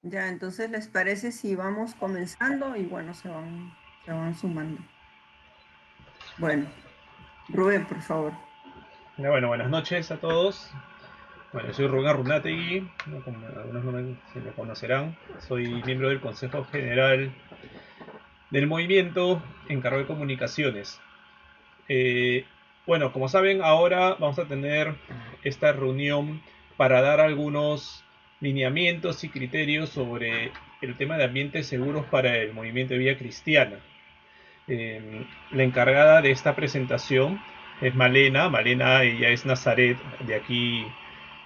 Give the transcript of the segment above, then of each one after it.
Ya, entonces, ¿les parece si vamos comenzando? Y bueno, se van sumando. Bueno, Rubén, por favor. Bueno, buenas noches a todos. Bueno, yo soy Rubén Arrunategui, ¿no? Como algunos no se me conocerán. Soy miembro del Consejo General del Movimiento encargado de comunicaciones. Eh, bueno, como saben, ahora vamos a tener esta reunión para dar algunos lineamientos y criterios sobre el tema de ambientes seguros para el movimiento de vida cristiana. La encargada de esta presentación es Malena. Malena, ella es Nazaret de aquí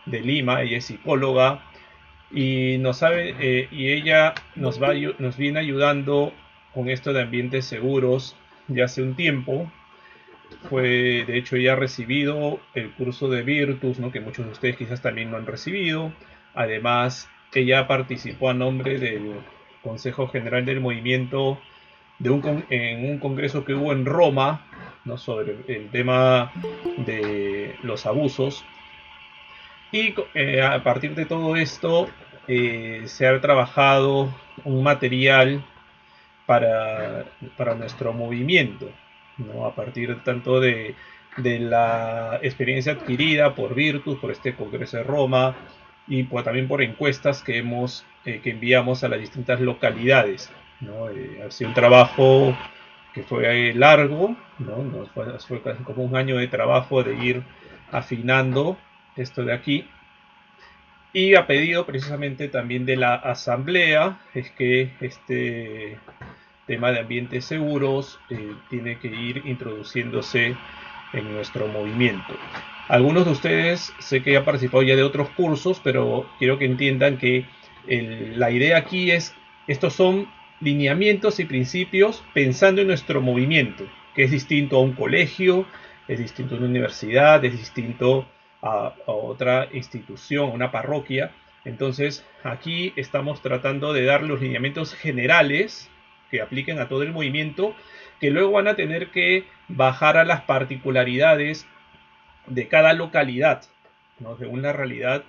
de Lima, ella es psicóloga y y ella nos viene ayudando con esto de ambientes seguros ya hace un tiempo. De hecho, ella ha recibido el curso de Virtus, ¿no? Que muchos de ustedes quizás también lo han recibido. Además, ella participó a nombre del Consejo General del Movimiento en un congreso que hubo en Roma, ¿no? Sobre el tema de los abusos. Y a partir de todo esto se ha trabajado un material para, para nuestro movimiento, ¿no? A partir tanto de la experiencia adquirida por Virtus, por este Congreso de Roma, y también por encuestas que enviamos a las distintas localidades, ¿no? Ha sido un trabajo que fue largo, ¿no? Fue casi como un año de trabajo de ir afinando esto de aquí. Y a pedido precisamente también de la asamblea es que este tema de ambientes seguros tiene que ir introduciéndose en nuestro movimiento. Algunos de ustedes sé que han participado ya de otros cursos, pero quiero que entiendan que la idea aquí es, estos son lineamientos y principios pensando en nuestro movimiento, que es distinto a un colegio, es distinto a una universidad, es distinto a otra institución, a una parroquia. Entonces, aquí estamos tratando de dar los lineamientos generales que apliquen a todo el movimiento, que luego van a tener que bajar a las particularidades de cada localidad, ¿no? Según la realidad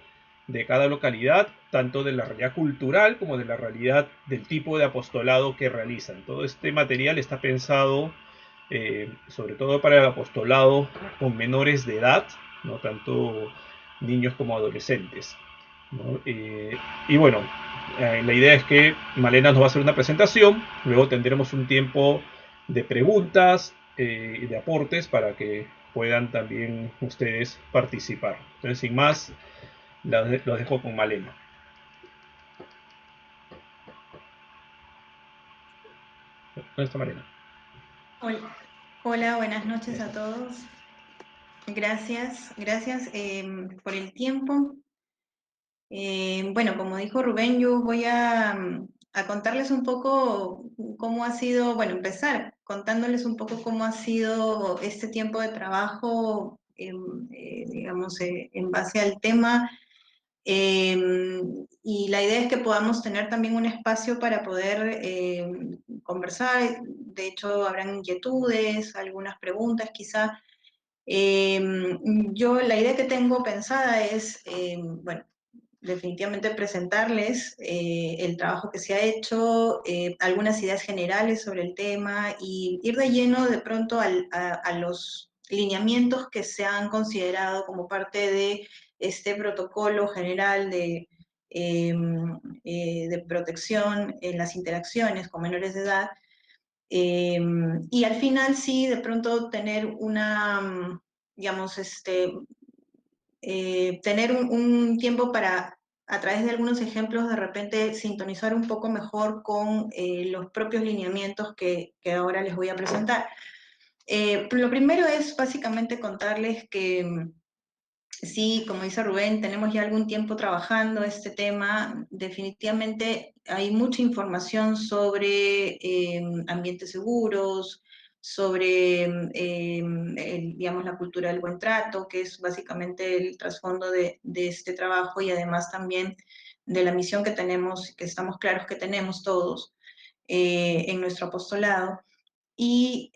de cada localidad, tanto de la realidad cultural como de la realidad del tipo de apostolado que realizan. Todo este material está pensado sobre todo para el apostolado con menores de edad, no tanto niños como adolescentes, ¿no? Y bueno, la idea es que Malena nos va a hacer una presentación, luego tendremos un tiempo de preguntas y de aportes para que puedan también ustedes participar. Entonces, sin más, los dejo con Malena. ¿Dónde está Malena? Hola, hola, buenas Ahí noches a está. todos. Gracias por el tiempo. Bueno, como dijo Rubén, yo voy a contarles un poco cómo ha sido, bueno, empezar contándoles un poco cómo ha sido este tiempo de trabajo, digamos, en base al tema. Y la idea es que podamos tener también un espacio para poder conversar. De hecho, habrán inquietudes, algunas preguntas quizá. Eh, la idea que tengo pensada es, bueno, definitivamente presentarles el trabajo que se ha hecho, algunas ideas generales sobre el tema y ir de lleno de pronto a los lineamientos que se han considerado como parte de este protocolo general de protección en las interacciones con menores de edad. Y al final sí, de pronto tener digamos, tener un tiempo para, a través de algunos ejemplos, de repente sintonizar un poco mejor con los propios lineamientos que ahora les voy a presentar. Lo primero es básicamente contarles que sí, como dice Rubén, tenemos ya algún tiempo trabajando este tema. Definitivamente hay mucha información sobre ambientes seguros, sobre, digamos, la cultura del buen trato, que es básicamente el trasfondo de este trabajo y además también de la misión que tenemos, que estamos claros que tenemos todos en nuestro apostolado. Y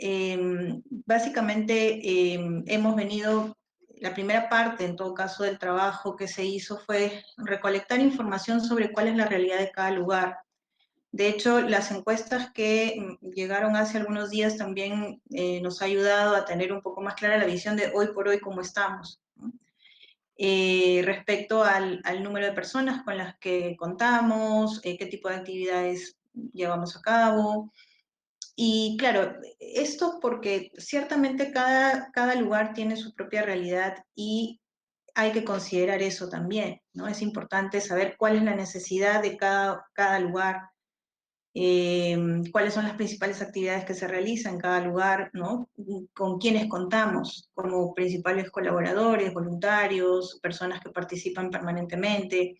básicamente hemos venido la primera parte, en todo caso, del trabajo que se hizo fue recolectar información sobre cuál es la realidad de cada lugar. De hecho, las encuestas que llegaron hace algunos días también nos ha ayudado a tener un poco más clara la visión de hoy por hoy cómo estamos, ¿no? Respecto al número de personas con las que contamos, qué tipo de actividades llevamos a cabo. Y claro, esto porque ciertamente cada lugar tiene su propia realidad y hay que considerar eso también, ¿no? Es importante saber cuál es la necesidad de cada lugar, cuáles son las principales actividades que se realizan en cada lugar, ¿no? Con quiénes contamos como principales colaboradores, voluntarios, personas que participan permanentemente,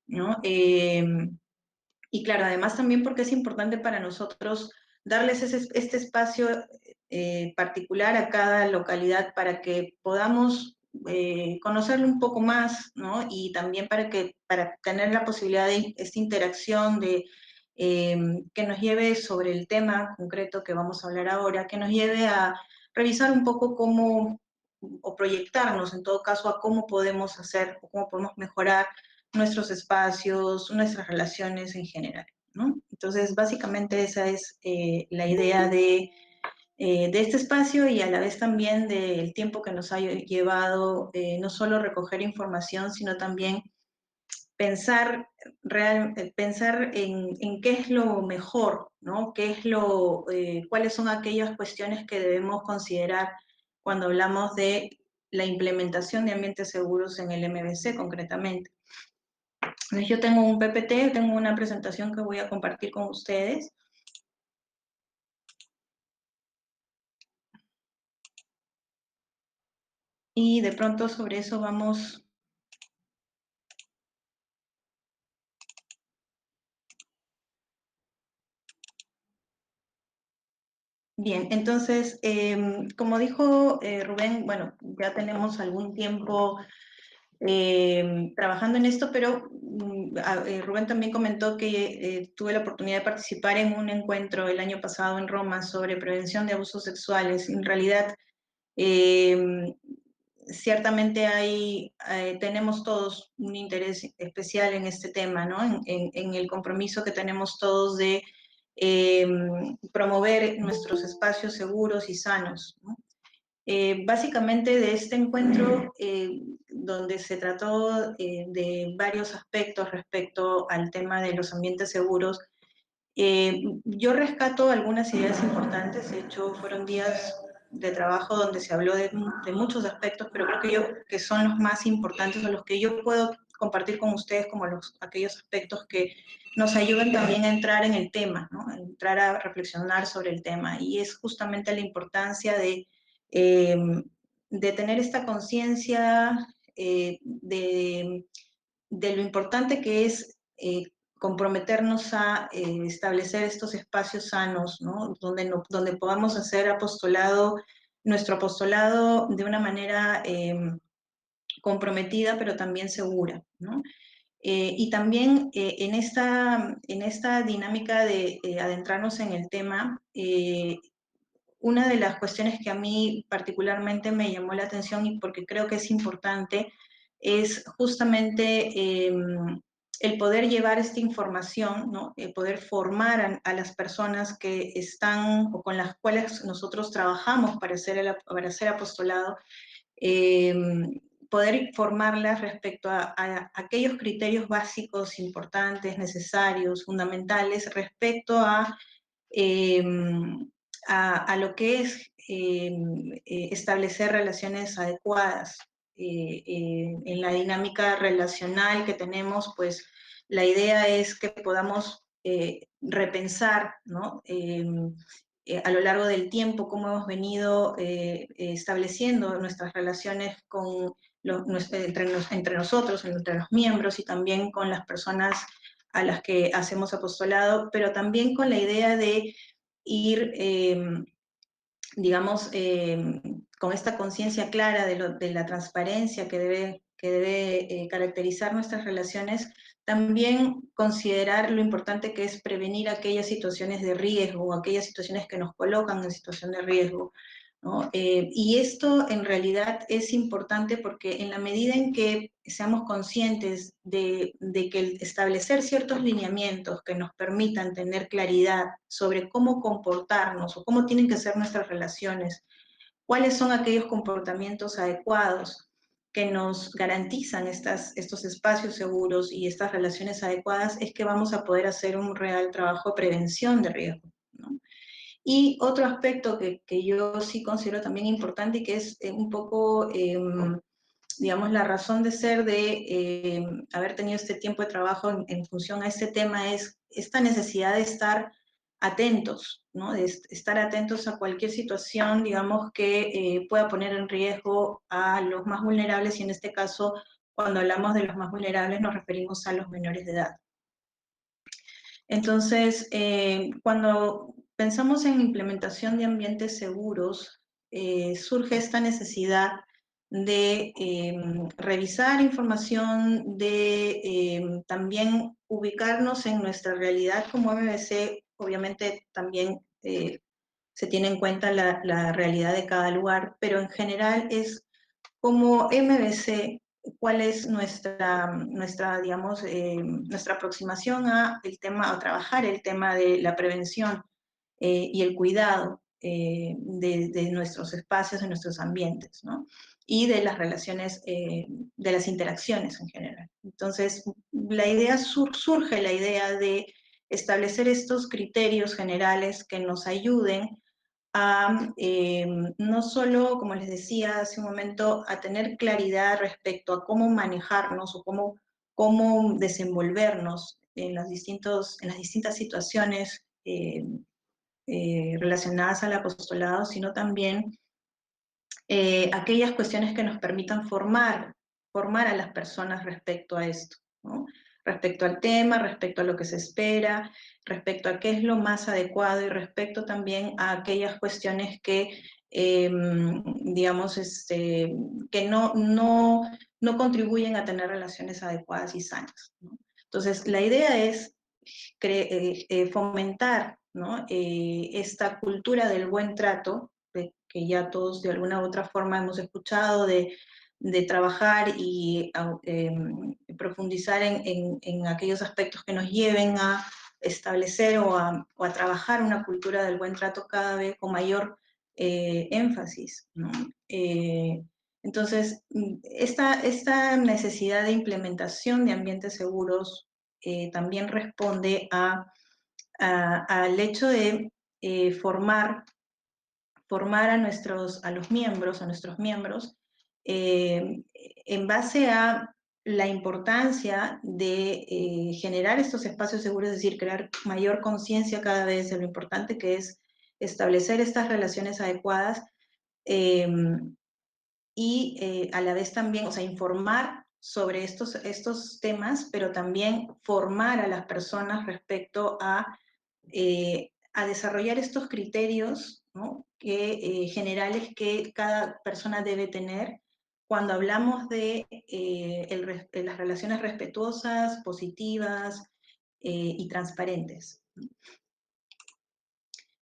¿no? Y claro, además también porque es importante para nosotros darles este espacio particular a cada localidad para que podamos conocerlo un poco más, ¿no? Y también para tener la posibilidad de esta interacción que nos lleve sobre el tema concreto que vamos a hablar ahora, que nos lleve a revisar un poco cómo, o proyectarnos en todo caso a cómo podemos hacer o cómo podemos mejorar nuestros espacios, nuestras relaciones en general, ¿no? Entonces, básicamente esa es la idea de este espacio y a la vez también del tiempo que nos ha llevado no solo recoger información, sino también pensar en qué es lo mejor, ¿no? Cuáles son aquellas cuestiones que debemos considerar cuando hablamos de la implementación de ambientes seguros en el MBC concretamente. Entonces yo tengo un PPT, tengo una presentación que voy a compartir con ustedes. Y de pronto sobre eso vamos. Bien, entonces, como dijo Rubén, bueno, ya tenemos algún tiempo trabajando en esto, pero Rubén también comentó que tuve la oportunidad de participar en un encuentro el año pasado en Roma sobre prevención de abusos sexuales. En realidad, ciertamente tenemos todos un interés especial en este tema, ¿no? En el compromiso que tenemos todos de promover nuestros espacios seguros y sanos, ¿no? Básicamente de este encuentro, donde se trató de varios aspectos respecto al tema de los ambientes seguros, yo rescato algunas ideas importantes. De hecho, fueron días de trabajo donde se habló de muchos aspectos, pero creo que son los más importantes o los que yo puedo compartir con ustedes como aquellos aspectos que nos ayudan también a entrar en el tema, ¿no? A entrar a reflexionar sobre el tema. Y es justamente la importancia eh, de tener esta conciencia de lo importante que es comprometernos a establecer estos espacios sanos, ¿no? Donde podamos hacer nuestro apostolado de una manera comprometida, pero también segura, ¿no? Y también en esta dinámica de adentrarnos en el tema, una de las cuestiones que a mí particularmente me llamó la atención y porque creo que es importante es justamente el poder llevar esta información, ¿no? El poder formar a las personas que están o con las cuales nosotros trabajamos para hacer apostolado, eh, poder formarlas respecto a aquellos criterios básicos, importantes, necesarios, fundamentales, respecto eh, a lo que es establecer relaciones adecuadas. En la dinámica relacional que tenemos, pues la idea es que podamos repensar, ¿no? A lo largo del tiempo cómo hemos venido estableciendo nuestras relaciones entre nosotros, entre los miembros y también con las personas a las que hacemos apostolado, pero también con la idea de ir, digamos, con esta conciencia clara de la transparencia que debe caracterizar nuestras relaciones, también considerar lo importante que es prevenir aquellas situaciones de riesgo, aquellas situaciones que nos colocan en situación de riesgo. ¿no? Y esto en realidad es importante porque en la medida en que seamos conscientes de que el establecer ciertos lineamientos que nos permitan tener claridad sobre cómo comportarnos o cómo tienen que ser nuestras relaciones, cuáles son aquellos comportamientos adecuados que nos garantizan estos espacios seguros y estas relaciones adecuadas, es que vamos a poder hacer un real trabajo de prevención de riesgo, ¿no? Y otro aspecto que yo sí considero también importante y que es un poco, digamos, la razón de ser de haber tenido este tiempo de trabajo en función a este tema es esta necesidad de estar atentos, ¿no? De estar atentos a cualquier situación, digamos, que pueda poner en riesgo a los más vulnerables, y en este caso, cuando hablamos de los más vulnerables, nos referimos a los menores de edad. Entonces, cuando pensamos en implementación de ambientes seguros, surge esta necesidad de revisar información, de también ubicarnos en nuestra realidad como MBC. Obviamente también se tiene en cuenta la realidad de cada lugar, pero en general es como MBC, cuál es digamos, nuestra aproximación a el tema, a trabajar el tema de la prevención y el cuidado de nuestros espacios, de nuestros ambientes, ¿no? Y de las relaciones, de las interacciones en general. Entonces, surge la idea de establecer estos criterios generales que nos ayuden a no solo, como les decía hace un momento, a tener claridad respecto a cómo manejarnos o cómo desenvolvernos en las distintas situaciones relacionadas al apostolado, sino también aquellas cuestiones que nos permitan formar a las personas respecto a esto, ¿no? Respecto al tema, respecto a lo que se espera, respecto a qué es lo más adecuado y respecto también a aquellas cuestiones que, digamos, que no contribuyen a tener relaciones adecuadas y sanas, ¿no? Entonces, la idea es fomentar, ¿no? Esta cultura del buen trato, que ya todos de alguna u otra forma hemos escuchado, de trabajar y profundizar en aquellos aspectos que nos lleven a establecer o a trabajar una cultura del buen trato cada vez con mayor énfasis, ¿no? Entonces, esta necesidad de implementación de ambientes seguros también responde al hecho de formar a los miembros, a nuestros miembros, en base a la importancia de generar estos espacios seguros, es decir, crear mayor conciencia cada vez de lo importante que es establecer estas relaciones adecuadas, eh, y a la vez también, o sea, informar sobre estos temas, pero también formar a las personas respecto a desarrollar estos criterios, ¿no? Generales que cada persona debe tener cuando hablamos de las relaciones respetuosas, positivas y transparentes.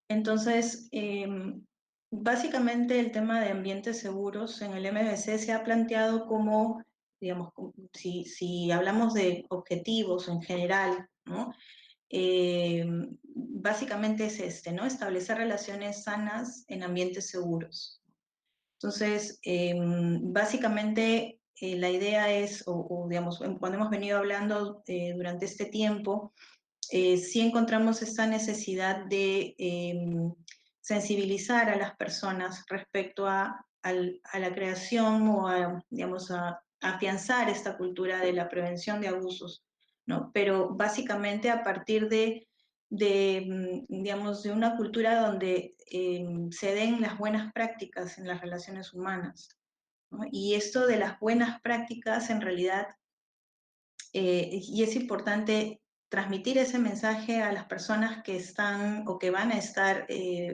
Entonces, básicamente el tema de ambientes seguros en el MBC se ha planteado como, digamos, si hablamos de objetivos en general, ¿no? Básicamente es ¿no? Establecer relaciones sanas en ambientes seguros. Entonces, básicamente la idea es, digamos, cuando hemos venido hablando durante este tiempo, sí encontramos esta necesidad de sensibilizar a las personas respecto a la creación o digamos, a afianzar esta cultura de la prevención de abusos, ¿no? Pero básicamente a partir digamos, de una cultura donde se den las buenas prácticas en las relaciones humanas, ¿no? Y esto de las buenas prácticas en realidad, y es importante transmitir ese mensaje a las personas que están o que van a estar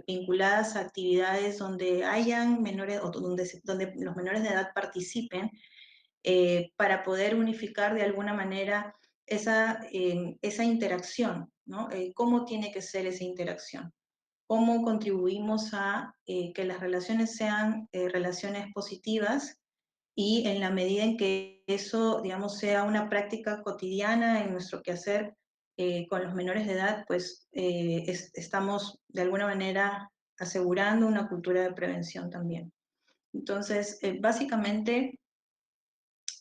vinculadas a actividades donde hayan menores o donde los menores de edad participen, para poder unificar de alguna manera esa interacción, ¿no? ¿Cómo tiene que ser esa interacción? cómo contribuimos a que las relaciones sean relaciones positivas, y en la medida en que eso, digamos, sea una práctica cotidiana en nuestro quehacer con los menores de edad, pues estamos de alguna manera asegurando una cultura de prevención también. Entonces, básicamente,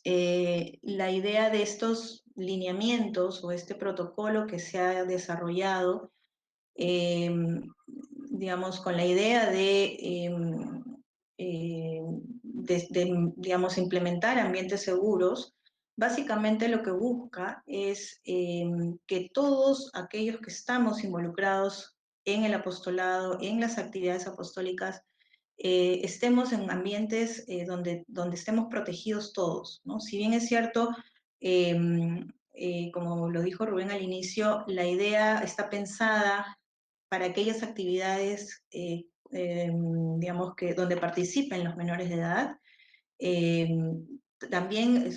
la idea de estos lineamientos o este protocolo que se ha desarrollado, digamos, con la idea digamos, implementar ambientes seguros, básicamente lo que busca es que todos aquellos que estamos involucrados en el apostolado, en las actividades apostólicas, estemos en ambientes donde estemos protegidos todos, ¿no? Si bien es cierto, eh, como lo dijo Rubén al inicio, la idea está pensada para aquellas actividades, digamos, donde participen los menores de edad. Eh, También,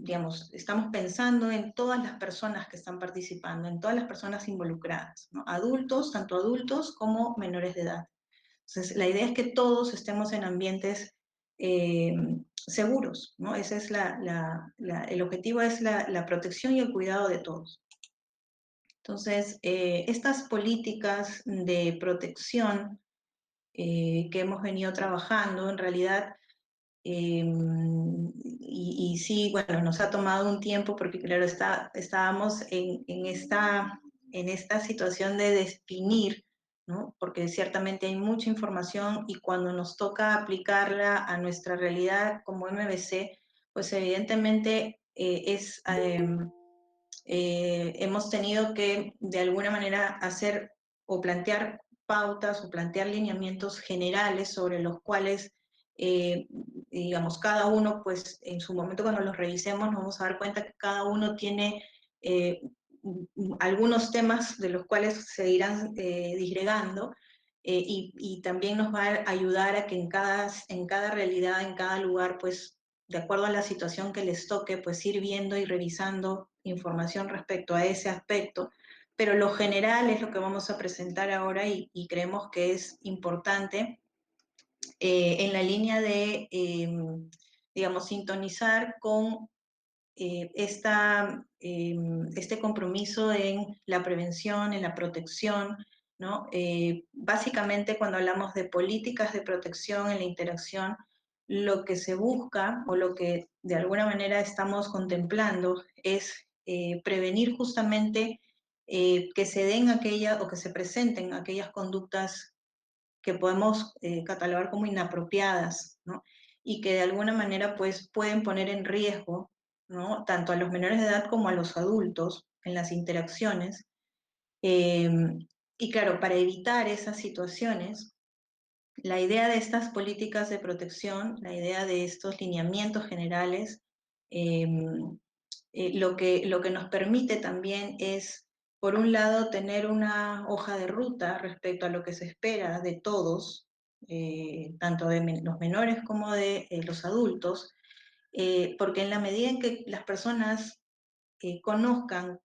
digamos, estamos pensando en todas las personas que están participando, en todas las personas involucradas, ¿no? Adultos, tanto adultos como menores de edad. Entonces, la idea es que todos estemos en ambientes eh, seguros, ¿no? Ese es el objetivo es la protección y el cuidado de todos. Entonces, estas políticas de protección que hemos venido trabajando, en realidad, y sí, bueno, nos ha tomado un tiempo porque, claro, estábamos en esta situación de definir, ¿no? Porque ciertamente hay mucha información y cuando nos toca aplicarla a nuestra realidad como MBC, pues evidentemente hemos tenido que de alguna manera hacer o plantear pautas o plantear lineamientos generales sobre los cuales, digamos, cada uno, pues en su momento cuando los revisemos nos vamos a dar cuenta que cada uno tiene eh, algunos temas de los cuales se irán disgregando, y también nos va a ayudar a que en cada realidad, en cada lugar, pues de acuerdo a la situación que les toque, pues ir viendo y revisando información respecto a ese aspecto. Pero lo general es lo que vamos a presentar ahora y creemos que es importante en la línea de, digamos, sintonizar con este compromiso en la prevención, en la protección, ¿no? Básicamente cuando hablamos de políticas de protección en la interacción, lo que se busca o lo que de alguna manera estamos contemplando es prevenir justamente que se den aquellas o que se presenten aquellas conductas que podemos catalogar como inapropiadas, ¿no? Y que de alguna manera pues pueden poner en riesgo, ¿no? Tanto a los menores de edad como a los adultos en las interacciones. Eh, y claro, para evitar esas situaciones, la idea de estas políticas de protección, la idea de estos lineamientos generales, eh, lo que nos permite también es, por un lado, tener una hoja de ruta respecto a lo que se espera de todos, tanto de los menores como de los adultos, porque en la medida en que las personas conozcan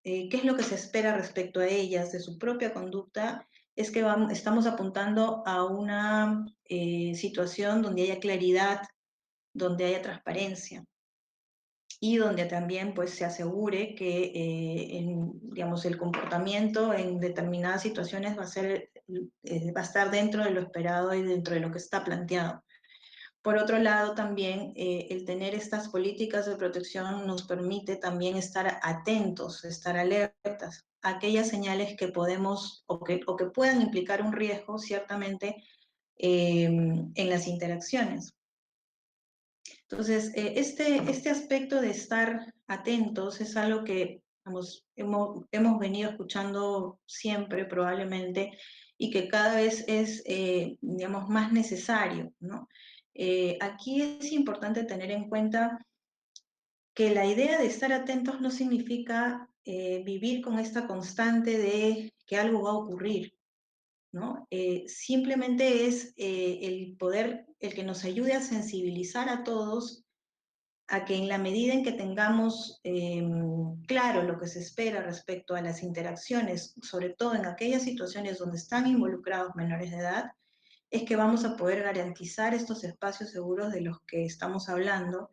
qué es lo que se espera respecto a ellas, de su propia conducta, es que estamos apuntando a una situación donde haya claridad, donde haya transparencia y donde también pues, se asegure que digamos, el comportamiento en determinadas situaciones va a estar dentro de lo esperado y dentro de lo que está planteado. Por otro lado, también el tener estas políticas de protección nos permite también estar atentos, estar alertas a aquellas señales que podemos o que puedan implicar un riesgo, ciertamente, en las interacciones. Entonces, este aspecto de estar atentos es algo que hemos venido escuchando siempre probablemente y que cada vez es, digamos, más necesario, ¿no? Aquí es importante tener en cuenta que la idea de estar atentos no significa vivir con esta constante de que algo va a ocurrir, ¿no? Simplemente es el poder, el que nos ayude a sensibilizar a todos a que en la medida en que tengamos claro lo que se espera respecto a las interacciones, sobre todo en aquellas situaciones donde están involucrados menores de edad, es que vamos a poder garantizar estos espacios seguros de los que estamos hablando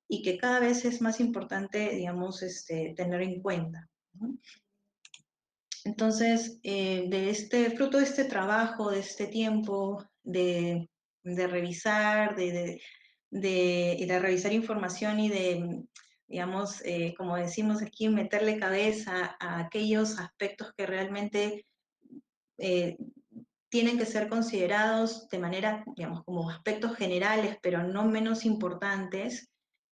y que cada vez es más importante, digamos, tener en cuenta, ¿no? Entonces, fruto de este trabajo, de este tiempo, de revisar, de revisar información y de, digamos, como decimos aquí, meterle cabeza a aquellos aspectos que realmente eh, tienen que ser considerados de manera, digamos, como aspectos generales, pero no menos importantes.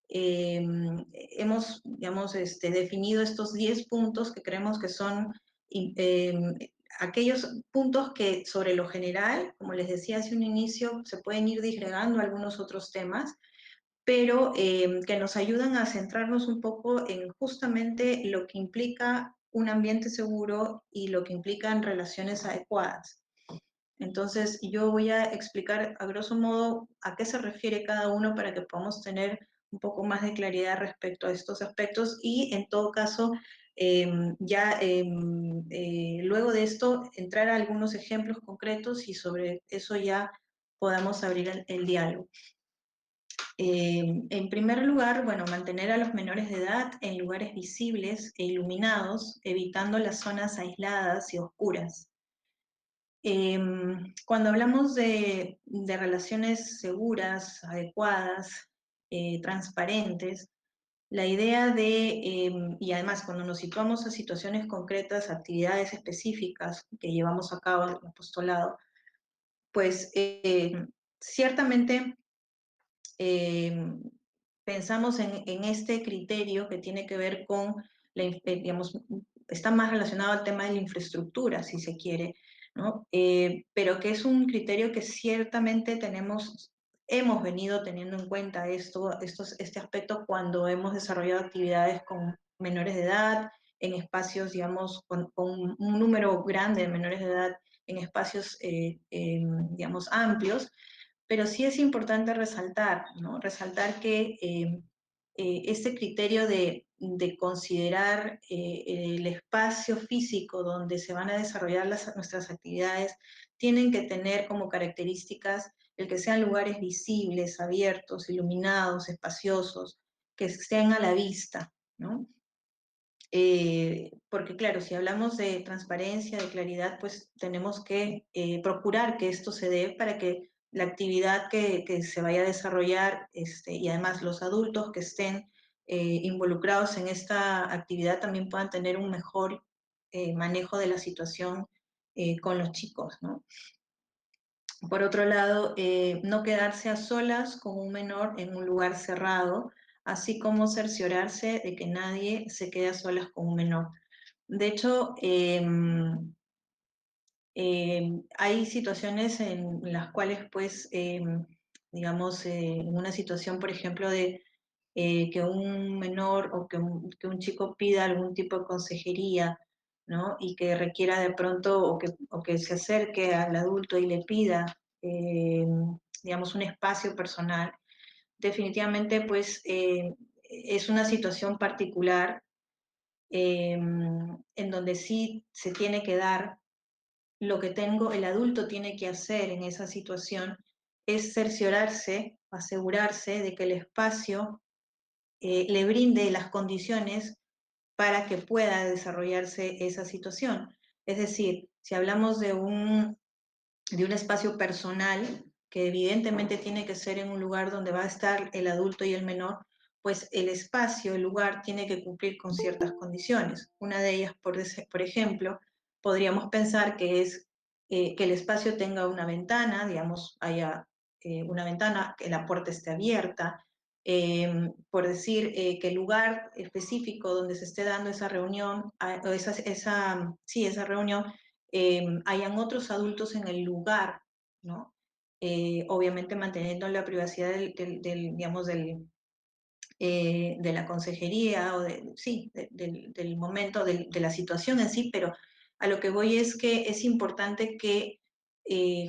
Hemos, digamos, definido estos 10 puntos que creemos que son eh, aquellos puntos que sobre lo general, como les decía hace un inicio, se pueden ir disgregando algunos otros temas, pero que nos ayudan a centrarnos un poco en justamente lo que implica un ambiente seguro y lo que implican relaciones adecuadas. Entonces, yo voy a explicar a grosso modo a qué se refiere cada uno para que podamos tener un poco más de claridad respecto a estos aspectos y, en todo caso, luego de esto, entrar a algunos ejemplos concretos y sobre eso ya podamos abrir el diálogo. En primer lugar, bueno, mantener a los menores de edad en lugares visibles e iluminados, evitando las zonas aisladas y oscuras. Cuando hablamos de relaciones seguras, adecuadas, transparentes, la idea y además cuando nos situamos a situaciones concretas, actividades específicas que llevamos a cabo en el apostolado, pues ciertamente eh, pensamos en este criterio que tiene que ver con, digamos, está más relacionado al tema de la infraestructura, si se quiere, ¿no? Pero que es un criterio que ciertamente hemos venido teniendo en cuenta este aspecto cuando hemos desarrollado actividades con menores de edad, en espacios, digamos, con un número grande de menores de edad, en espacios, digamos, amplios, pero sí es importante resaltar, ¿no? Resaltar que este criterio de considerar el espacio físico donde se van a desarrollar nuestras actividades tienen que tener como características el que sean lugares visibles, abiertos, iluminados, espaciosos, que estén a la vista, ¿no? Porque claro, si hablamos de transparencia, de claridad, pues tenemos que procurar que esto se dé para que la actividad que se vaya a desarrollar y además los adultos que estén involucrados en esta actividad también puedan tener un mejor manejo de la situación con los chicos, ¿no? Por otro lado, no quedarse a solas con un menor en un lugar cerrado, así como cerciorarse de que nadie se quede a solas con un menor. De hecho, hay situaciones en las cuales, pues, digamos, en una situación, por ejemplo, de que un menor o que un chico pida algún tipo de consejería, ¿no? Y que requiera de pronto o que se acerque al adulto y le pida, digamos, un espacio personal, definitivamente, pues, es una situación particular en donde sí se tiene que dar lo que el adulto tiene que hacer en esa situación es cerciorarse, asegurarse de que el espacio le brinde las condiciones para que pueda desarrollarse esa situación. Es decir, si hablamos de un espacio personal, que evidentemente tiene que ser en un lugar donde va a estar el adulto y el menor, pues el espacio, el lugar, tiene que cumplir con ciertas condiciones. Una de ellas, por ejemplo, podríamos pensar que es que el espacio tenga una ventana, digamos, haya una ventana, que la puerta esté abierta, por decir que el lugar específico donde se esté dando esa reunión, o esa reunión, hayan otros adultos en el lugar, ¿no? Obviamente manteniendo la privacidad digamos, de la consejería o sí, del momento, de la situación en sí, pero a lo que voy es que es importante que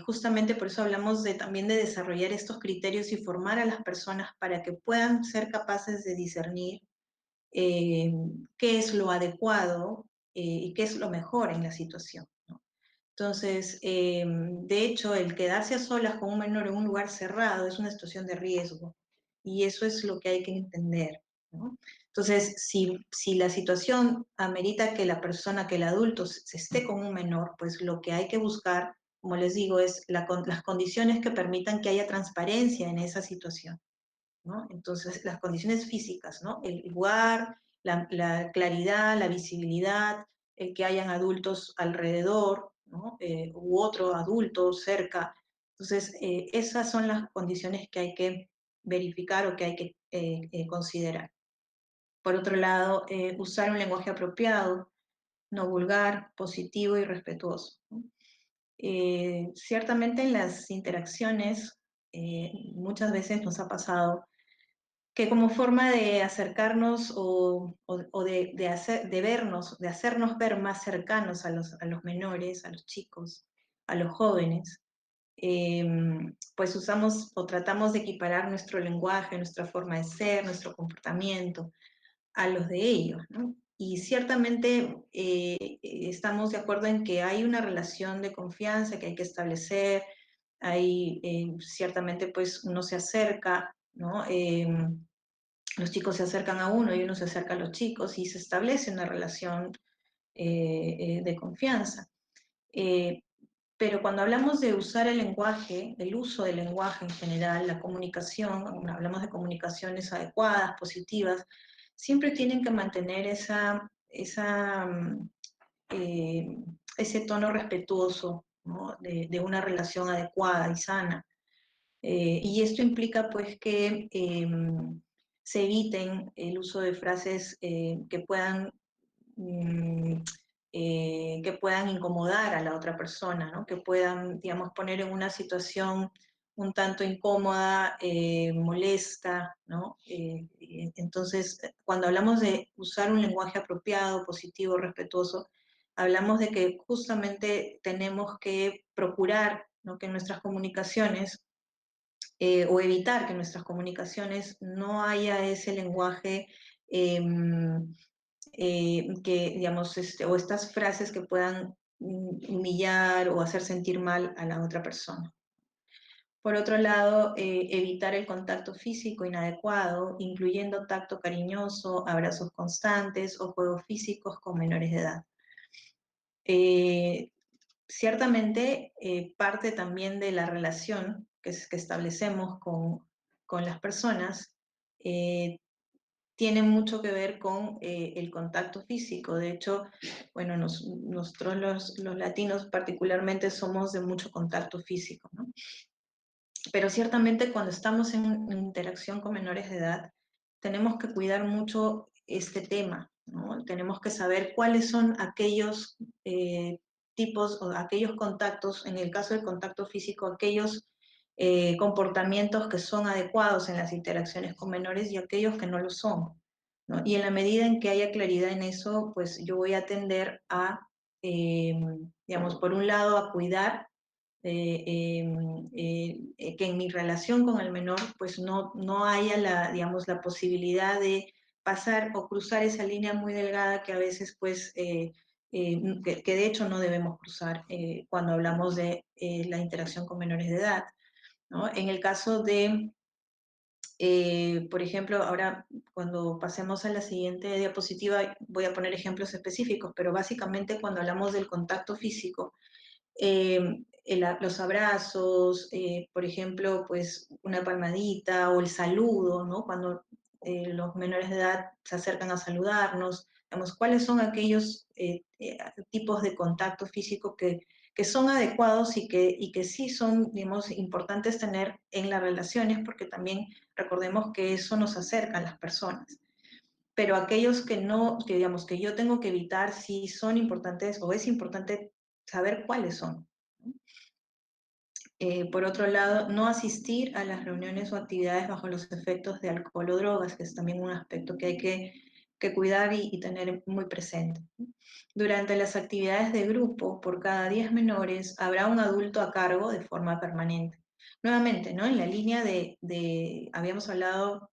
justamente por eso hablamos también de desarrollar estos criterios y formar a las personas para que puedan ser capaces de discernir qué es lo adecuado y qué es lo mejor en la situación, ¿no? Entonces, de hecho, el quedarse a solas con un menor en un lugar cerrado es una situación de riesgo y eso es lo que hay que entender, ¿no? Entonces, si la situación amerita que la persona, que el adulto se esté con un menor, pues lo que hay que buscar, como les digo, es las condiciones que permitan que haya transparencia en esa situación, ¿no? Entonces, las condiciones físicas, ¿no? El lugar, la claridad, la visibilidad, el que hayan adultos alrededor, ¿no? U otro adulto cerca. Entonces, esas son las condiciones que hay que verificar o que hay que considerar. Por otro lado, usar un lenguaje apropiado, no vulgar, positivo y respetuoso, ¿no? Ciertamente en las interacciones, muchas veces nos ha pasado que como forma de acercarnos o de vernos, de hacernos ver más cercanos a los menores, a los chicos, a los jóvenes, eh, pues usamos o tratamos de equiparar nuestro lenguaje, nuestra forma de ser, nuestro comportamiento a los de ellos, ¿no? Y ciertamente estamos de acuerdo en que hay una relación de confianza que hay que establecer, hay ciertamente pues uno se acerca, ¿no? Los chicos se acercan a uno y uno se acerca a los chicos y se establece una relación de confianza. Eh, pero cuando hablamos de usar el lenguaje, el uso del lenguaje en general, la comunicación, cuando hablamos de comunicaciones adecuadas, positivas, siempre tienen que mantener eh, ese tono respetuoso, ¿no? De una relación adecuada y sana. Y esto implica pues que se eviten el uso de frases mm, que puedan incomodar a la otra persona, ¿no? Que puedan, digamos, poner en una situación un tanto incómoda, molesta, ¿no? Entonces, cuando hablamos de usar un lenguaje apropiado, positivo, respetuoso, hablamos de que justamente tenemos que procurar, ¿no? Que nuestras comunicaciones o evitar que en nuestras comunicaciones no haya ese lenguaje eh, que, digamos, o estas frases que puedan humillar o hacer sentir mal a la otra persona. Por otro lado, evitar el contacto físico inadecuado, incluyendo tacto cariñoso, abrazos constantes o juegos físicos con menores de edad. Eh, Ciertamente parte también de la relación que establecemos con las personas eh, tiene mucho que ver con el contacto físico. De hecho, bueno, nosotros los latinos particularmente somos de mucho contacto físico, ¿no? Pero ciertamente cuando estamos en interacción con menores de edad, tenemos que cuidar mucho este tema, ¿no? Tenemos que saber cuáles son aquellos tipos o aquellos contactos, en el caso del contacto físico, aquellos comportamientos que son adecuados en las interacciones con menores y aquellos que no lo son, ¿no? Y en la medida en que haya claridad en eso, pues yo voy a tender a, eh, digamos, por un lado, a cuidar que en mi relación con el menor pues no haya digamos, la posibilidad de pasar o cruzar esa línea muy delgada que a veces pues que de hecho no debemos cruzar cuando hablamos de la interacción con menores de edad, ¿no? En el caso de, por ejemplo, ahora cuando pasemos a la siguiente diapositiva voy a poner ejemplos específicos, pero básicamente cuando hablamos del contacto físico, los abrazos, por ejemplo, pues una palmadita o el saludo, ¿no? Cuando los menores de edad se acercan a saludarnos, digamos, cuáles son aquellos tipos de contacto físico que son adecuados y que sí son, digamos, importantes tener en las relaciones, porque también recordemos que eso nos acerca a las personas. Pero aquellos que no, que digamos, que yo tengo que evitar, sí son importantes o es importante saber cuáles son. Por otro lado, no asistir a las reuniones o actividades bajo los efectos de alcohol o drogas, que es también un aspecto que hay que que cuidar y tener muy presente. Durante las actividades de grupo, por cada 10 menores, habrá un adulto a cargo de forma permanente. Nuevamente, ¿no? En la línea habíamos hablado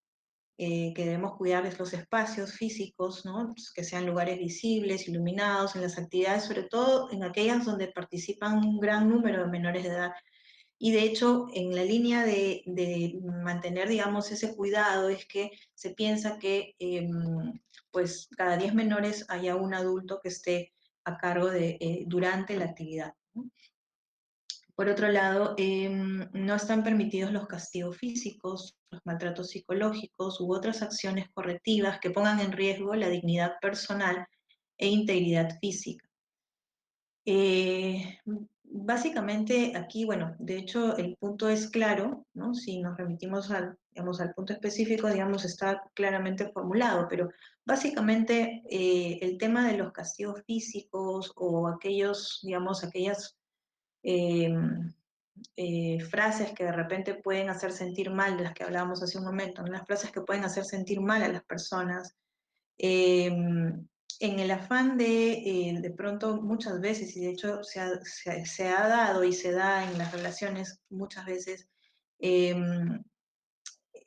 que debemos cuidarles los espacios físicos, ¿no? Pues que sean lugares visibles, iluminados, en las actividades, sobre todo en aquellas donde participan un gran número de menores de edad. Y de hecho, en la línea de mantener, digamos, ese cuidado es que se piensa que pues cada 10 menores haya un adulto que esté a cargo durante la actividad, ¿no? Por otro lado, no están permitidos los castigos físicos, los maltratos psicológicos u otras acciones correctivas que pongan en riesgo la dignidad personal e integridad física. Básicamente aquí, bueno, de hecho el punto es claro, ¿no? Si nos remitimos digamos, al punto específico, digamos, está claramente formulado, pero básicamente el tema de los castigos físicos o aquellos, digamos, aquellas eh, frases que de repente pueden hacer sentir mal, de las que hablábamos hace un momento, ¿no? Las frases que pueden hacer sentir mal a las personas, en el afán de pronto muchas veces, y de hecho se ha dado y se da en las relaciones muchas veces,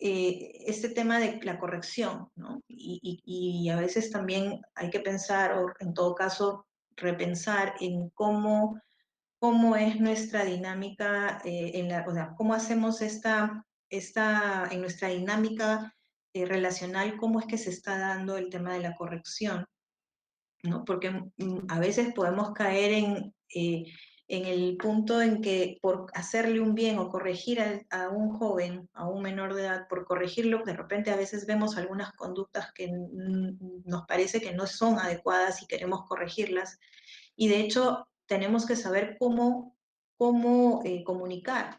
eh, este tema de la corrección, ¿no? Y a veces también hay que pensar, o en todo caso, repensar en cómo es nuestra dinámica, o sea, cómo hacemos en nuestra dinámica relacional, cómo es que se está dando el tema de la corrección, ¿no? Porque a veces podemos caer en el punto en que por hacerle un bien o corregir a un joven, a un menor de edad, por corregirlo, de repente a veces vemos algunas conductas que nos parece que no son adecuadas y queremos corregirlas. Y de hecho tenemos que saber cómo comunicar,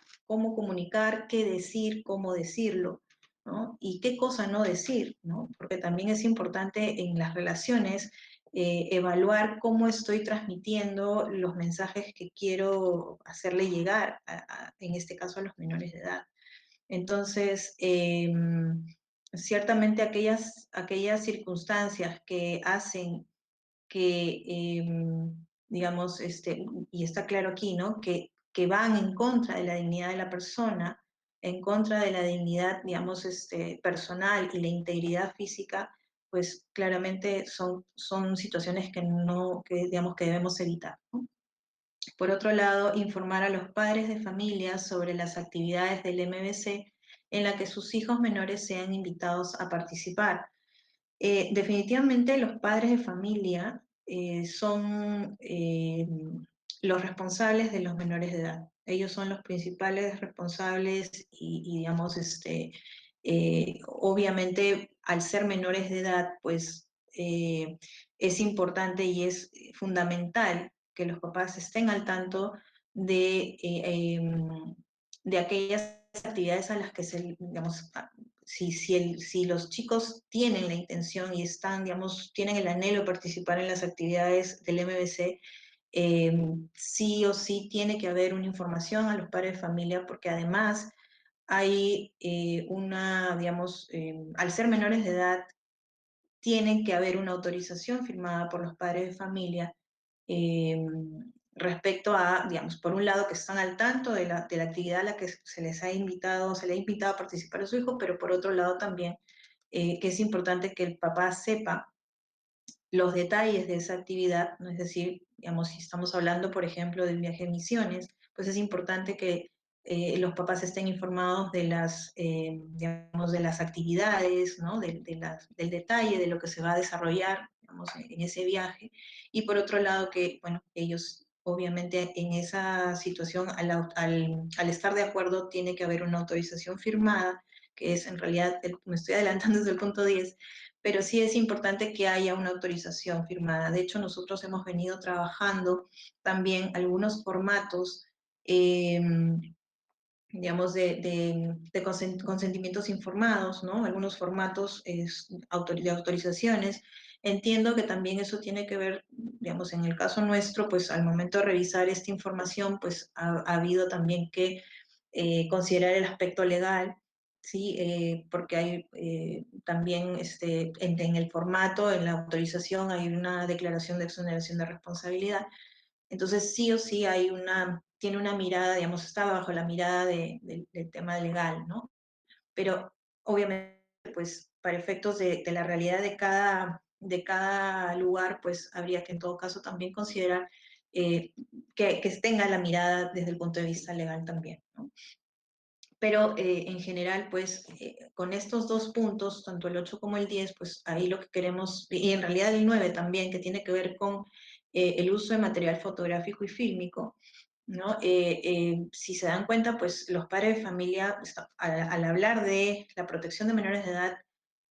qué decir, cómo decirlo, ¿no? Y qué cosa no decir, ¿no? Porque también es importante en las relaciones evaluar cómo estoy transmitiendo los mensajes que quiero hacerle llegar, en este caso a los menores de edad. Entonces, ciertamente aquellas circunstancias que hacen que, digamos, y está claro aquí, ¿no? Que van en contra de la dignidad de la persona, en contra de la dignidad, digamos, personal y la integridad física, pues claramente son situaciones digamos, que debemos evitar, ¿no? Por otro lado, informar a los padres de familia sobre las actividades del MBC en la que sus hijos menores sean invitados a participar. Definitivamente los padres de familia son los responsables de los menores de edad. Ellos son los principales responsables digamos, obviamente al ser menores de edad, pues es importante y es fundamental que los papás estén al tanto de aquellas actividades a las que digamos, si los chicos tienen la intención y digamos, tienen el anhelo de participar en las actividades del MBC, sí o sí tiene que haber una información a los padres de familia, porque además hay digamos, al ser menores de edad, tiene que haber una autorización firmada por los padres de familia eh, respecto a, digamos, por un lado que están al tanto de la actividad a la que se les ha invitado, se le ha invitado a participar a su hijo, pero por otro lado también que es importante que el papá sepa los detalles de esa actividad, ¿no? Es decir, digamos, si estamos hablando, por ejemplo, del viaje de misiones, pues es importante que los papás estén informados digamos, de las actividades, ¿no? Del detalle de lo que se va a desarrollar, digamos, en ese viaje. Y por otro lado, que, bueno, ellos obviamente en esa situación, al estar de acuerdo, tiene que haber una autorización firmada, que es en realidad, me estoy adelantando desde el punto 10, pero sí es importante que haya una autorización firmada. De hecho, nosotros hemos venido trabajando también algunos formatos, eh, digamos, de consentimientos informados, ¿no? Algunos formatos de autorizaciones. Entiendo que también eso tiene que ver, digamos, en el caso nuestro, pues al momento de revisar esta información, pues ha habido también que considerar el aspecto legal ¿sí? Porque hay también en el formato, en la autorización, hay una declaración de exoneración de responsabilidad. Entonces, sí o sí tiene una mirada, digamos, está bajo la mirada del tema legal, ¿no? Pero obviamente, pues, para efectos de la realidad de cada lugar, pues, habría que en todo caso también considerar que tenga la mirada desde el punto de vista legal también, ¿no? Pero en general, pues con estos dos puntos, tanto el 8 como el 10, pues ahí lo que queremos, y en realidad el 9 también, que tiene que ver con el uso de material fotográfico y fílmico, ¿no? Si se dan cuenta, pues los padres de familia, al hablar de la protección de menores de edad,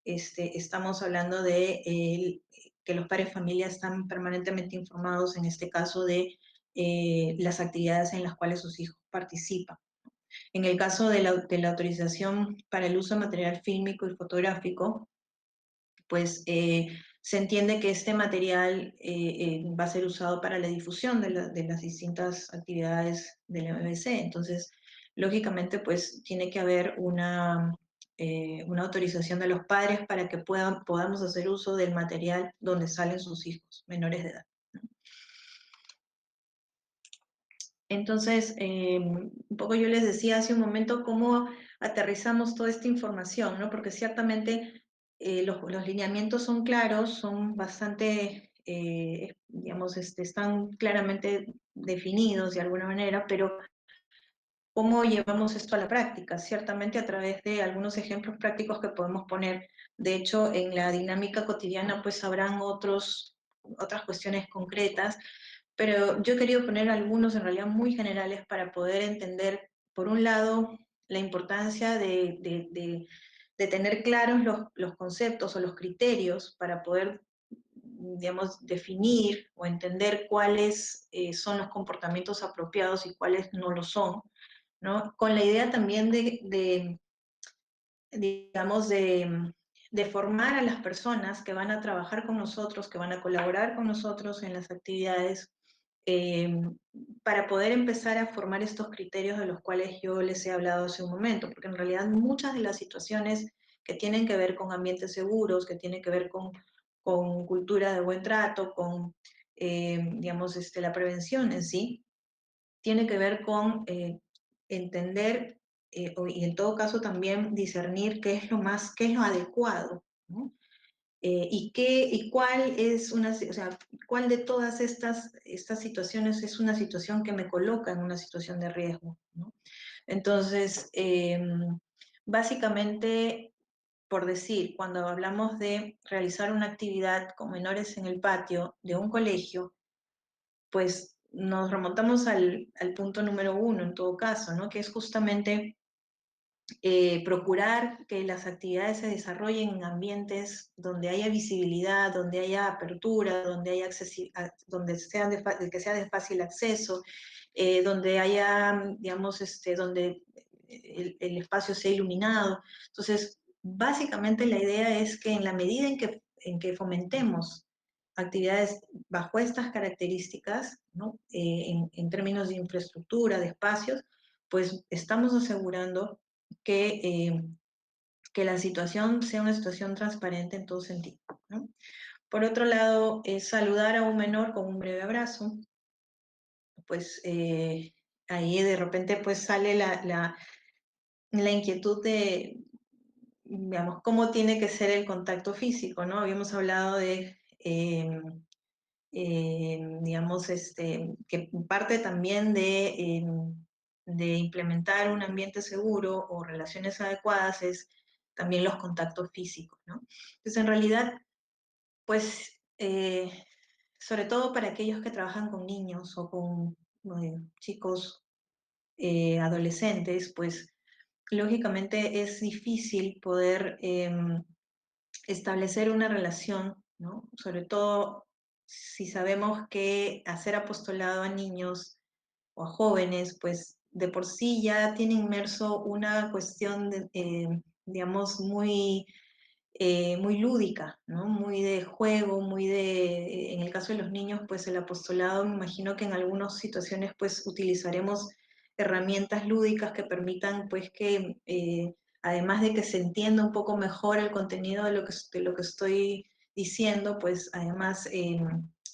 estamos hablando de que los padres de familia están permanentemente informados, en este caso, de las actividades en las cuales sus hijos participan. En el caso de la autorización para el uso de material fílmico y fotográfico, pues se entiende que este material va a ser usado para la difusión de las distintas actividades del MBC. Entonces, lógicamente, pues tiene que haber una autorización de los padres para que podamos hacer uso del material donde salen sus hijos menores de edad. Entonces, un poco yo les decía hace un momento cómo aterrizamos toda esta información, ¿no? Porque ciertamente los lineamientos son claros, son bastante, digamos, están claramente definidos de alguna manera, pero ¿cómo llevamos esto a la práctica? Ciertamente a través de algunos ejemplos prácticos que podemos poner. De hecho, en la dinámica cotidiana, pues habrán otras cuestiones concretas, pero yo he querido poner algunos en realidad muy generales para poder entender, por un lado, la importancia de tener claros los conceptos o los criterios para poder, digamos, definir o entender cuáles son los comportamientos apropiados y cuáles no lo son, ¿no? Con la idea también digamos, de formar a las personas que van a trabajar con nosotros, que van a colaborar con nosotros en las actividades, eh, para poder empezar a formar estos criterios de los cuales yo les he hablado hace un momento, porque en realidad muchas de las situaciones que tienen que ver con ambientes seguros, que tienen que ver con cultura de buen trato, con, digamos, la prevención en sí, tiene que ver con entender y en todo caso también discernir qué es qué es lo adecuado, ¿no? Y cuál es o sea, cuál de todas estas situaciones es una situación que me coloca en una situación de riesgo, ¿no? Entonces, básicamente, por decir, cuando hablamos de realizar una actividad con menores en el patio de un colegio, pues nos remontamos al punto número uno en todo caso, ¿no? Que es justamente procurar que las actividades se desarrollen en ambientes donde haya visibilidad, donde haya apertura, donde haya que sea de fácil acceso, donde haya, digamos, donde el espacio sea iluminado. Entonces, básicamente la idea es que en la medida en que fomentemos actividades bajo estas características, ¿no? En términos de infraestructura, de espacios, pues estamos asegurando que, que la situación sea una situación transparente en todo sentido, ¿no? Por otro lado, saludar a un menor con un breve abrazo, pues ahí de repente pues sale la inquietud de, digamos, cómo tiene que ser el contacto físico, ¿no? Habíamos hablado de digamos, que parte también de implementar un ambiente seguro o relaciones adecuadas es también los contactos físicos, ¿no? Entonces, en realidad, pues, sobre todo para aquellos que trabajan con niños o con chicos adolescentes, pues, lógicamente es difícil poder establecer una relación, ¿no? Sobre todo si sabemos que hacer apostolado a niños o a jóvenes, pues de por sí ya tiene inmerso una cuestión, digamos, muy lúdica, ¿no? Muy de juego, en el caso de los niños, pues el apostolado, me imagino que en algunas situaciones, pues utilizaremos herramientas lúdicas que permitan, pues, que además de que se entienda un poco mejor el contenido de lo que estoy diciendo, pues además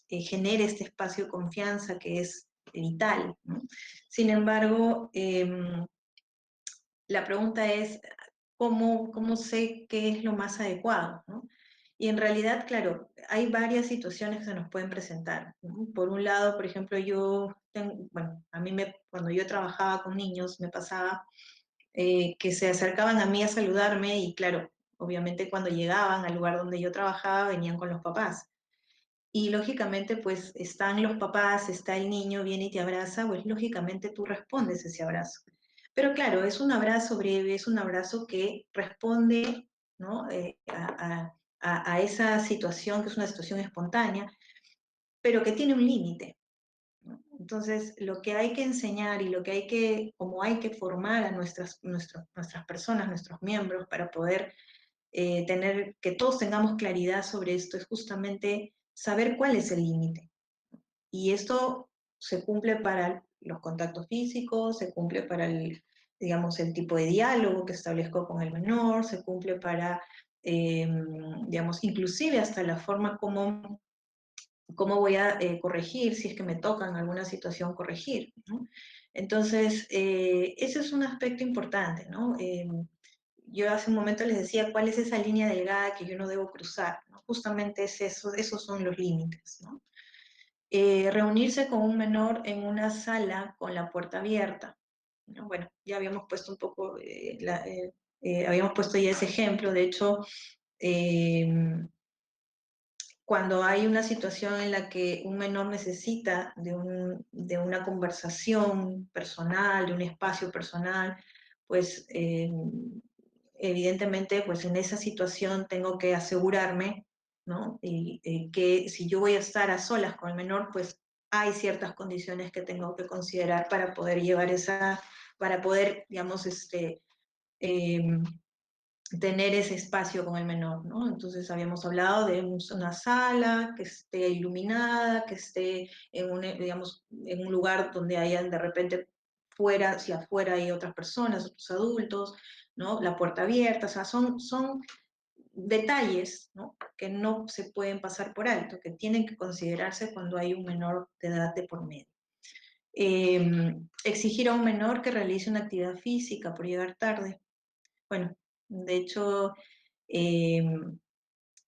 genere este espacio de confianza que es vital, ¿no? Sin embargo, la pregunta es, ¿cómo sé qué es lo más adecuado, ¿no? Y en realidad, claro, hay varias situaciones que se nos pueden presentar, ¿no? Por un lado, por ejemplo, bueno, cuando yo trabajaba con niños me pasaba que se acercaban a mí a saludarme y claro, obviamente cuando llegaban al lugar donde yo trabajaba venían con los papás. Y lógicamente, pues están los papás, está el niño, viene y te abraza, pues lógicamente tú respondes ese abrazo. Pero claro, es un abrazo breve, es un abrazo que responde, ¿no? A esa situación, que es una situación espontánea, pero que tiene un límite, ¿no? Entonces, lo que hay que enseñar y como hay que formar a nuestras personas, nuestros miembros, para poder que todos tengamos claridad sobre esto, es justamente saber cuál es el límite. Y esto se cumple para los contactos físicos, se cumple para digamos, el tipo de diálogo que establezco con el menor, se cumple para, digamos, inclusive hasta la forma cómo voy a corregir, si es que me toca en alguna situación corregir, ¿no? Entonces, ese es un aspecto importante, ¿no? Yo hace un momento les decía cuál es esa línea delgada que yo no debo cruzar, ¿no? Justamente es eso, esos son los límites, ¿no? Reunirse con un menor en una sala con la puerta abierta, ¿no? Bueno, ya habíamos puesto un poco, habíamos puesto ya ese ejemplo, de hecho, eh, cuando hay una situación en la que un menor necesita de una conversación personal, de un espacio personal, pues evidentemente pues en esa situación tengo que asegurarme, ¿no? Que si yo voy a estar a solas con el menor, pues hay ciertas condiciones que tengo que considerar para poder para poder, digamos, eh, tener ese espacio con el menor, ¿no? Entonces habíamos hablado de una sala que esté iluminada, que esté digamos, en un lugar donde hayan de repente si afuera hay otras personas, otros adultos, ¿no? La puerta abierta, o sea, son detalles, ¿no? Que no se pueden pasar por alto, que tienen que considerarse cuando hay un menor de edad de por medio. Exigir a un menor que realice una actividad física por llegar tarde. Bueno, de hecho, eh,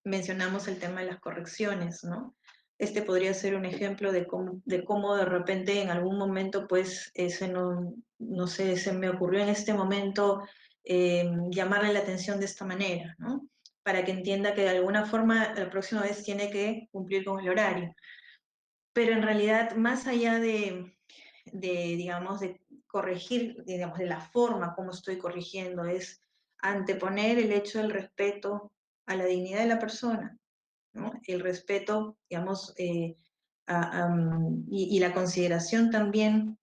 mencionamos el tema de las correcciones, ¿no? Este podría ser un ejemplo de cómo de repente en algún momento, pues, no sé, se me ocurrió en este momento llamarle la atención de esta manera, ¿no? Para que entienda que de alguna forma la próxima vez tiene que cumplir con el horario. Pero en realidad, más allá digamos, de corregir, digamos, de la forma como estoy corrigiendo, es anteponer el hecho del respeto a la dignidad de la persona, ¿no? El respeto, digamos, y la consideración también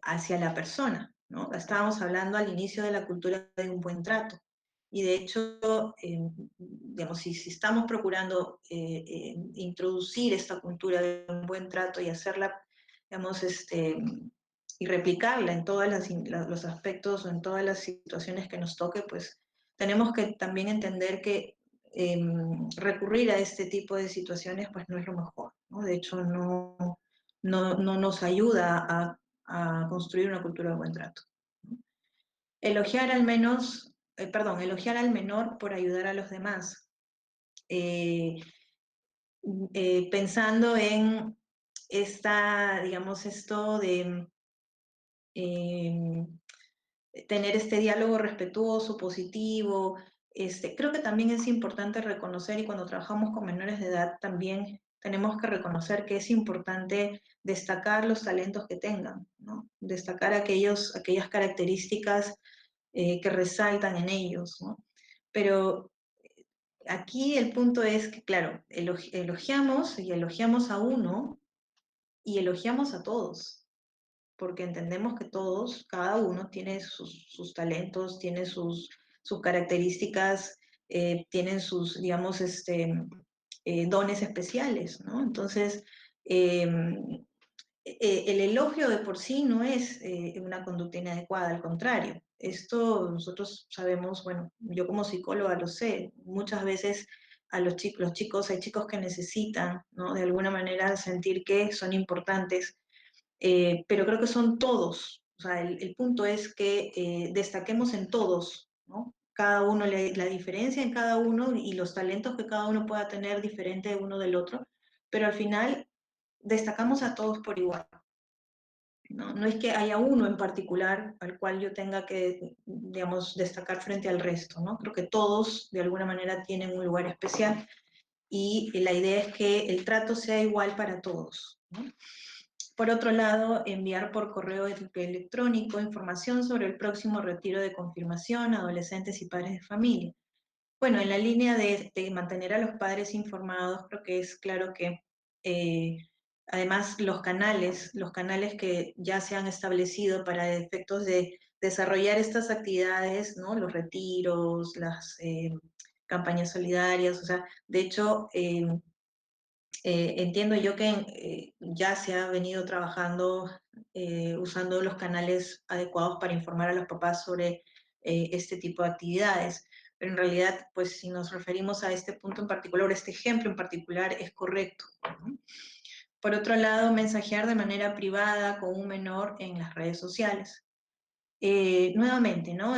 hacia la persona, ¿no? Estábamos hablando al inicio de la cultura de un buen trato. Y de hecho, digamos, si estamos procurando introducir esta cultura de un buen trato y hacerla, digamos, y replicarla en todos los aspectos o en todas las situaciones que nos toque, pues tenemos que también entender que recurrir a este tipo de situaciones pues no es lo mejor, ¿no? De hecho, no nos ayuda a construir una cultura de buen trato, ¿no? Elogiar al menor por ayudar a los demás, eh, pensando en digamos, esto de eh, tener este diálogo respetuoso, positivo. Creo que también es importante reconocer, y cuando trabajamos con menores de edad también tenemos que reconocer que es importante destacar los talentos que tengan, ¿no? Destacar aquellas características que resaltan en ellos, ¿no? Pero aquí el punto es que, claro, elogiamos a uno y elogiamos a todos, porque entendemos que cada uno tiene sus talentos, tiene sus características, tienen sus, digamos, dones especiales, ¿no? Entonces, eh, el elogio de por sí no es una conducta inadecuada, al contrario. Esto nosotros sabemos, bueno, yo como psicóloga lo sé, muchas veces a los chicos, hay chicos que necesitan, ¿no? De alguna manera sentir que son importantes, pero creo que son todos. O sea, el punto es que destaquemos en todos, ¿no? Cada uno, la diferencia en cada uno y los talentos que cada uno pueda tener diferente uno del otro, pero al final destacamos a todos por igual. ¿No? No es que haya uno en particular al cual yo tenga que, digamos, destacar frente al resto, ¿no? Creo que todos de alguna manera tienen un lugar especial y la idea es que el trato sea igual para todos, ¿no? Por otro lado, enviar por correo electrónico información sobre el próximo retiro de confirmación a adolescentes y padres de familia. Bueno, en la línea de mantener a los padres informados, creo que es claro que eh, además los canales que ya se han establecido para efectos de desarrollar estas actividades, ¿no? Los retiros, las campañas solidarias, o sea, de hecho, entiendo yo que ya se ha venido trabajando usando los canales adecuados para informar a los papás sobre este tipo de actividades. Pero en realidad, pues si nos referimos a este punto en particular, este ejemplo en particular, es correcto, ¿no? Por otro lado, mensajear de manera privada con un menor en las redes sociales. Nuevamente, ¿no?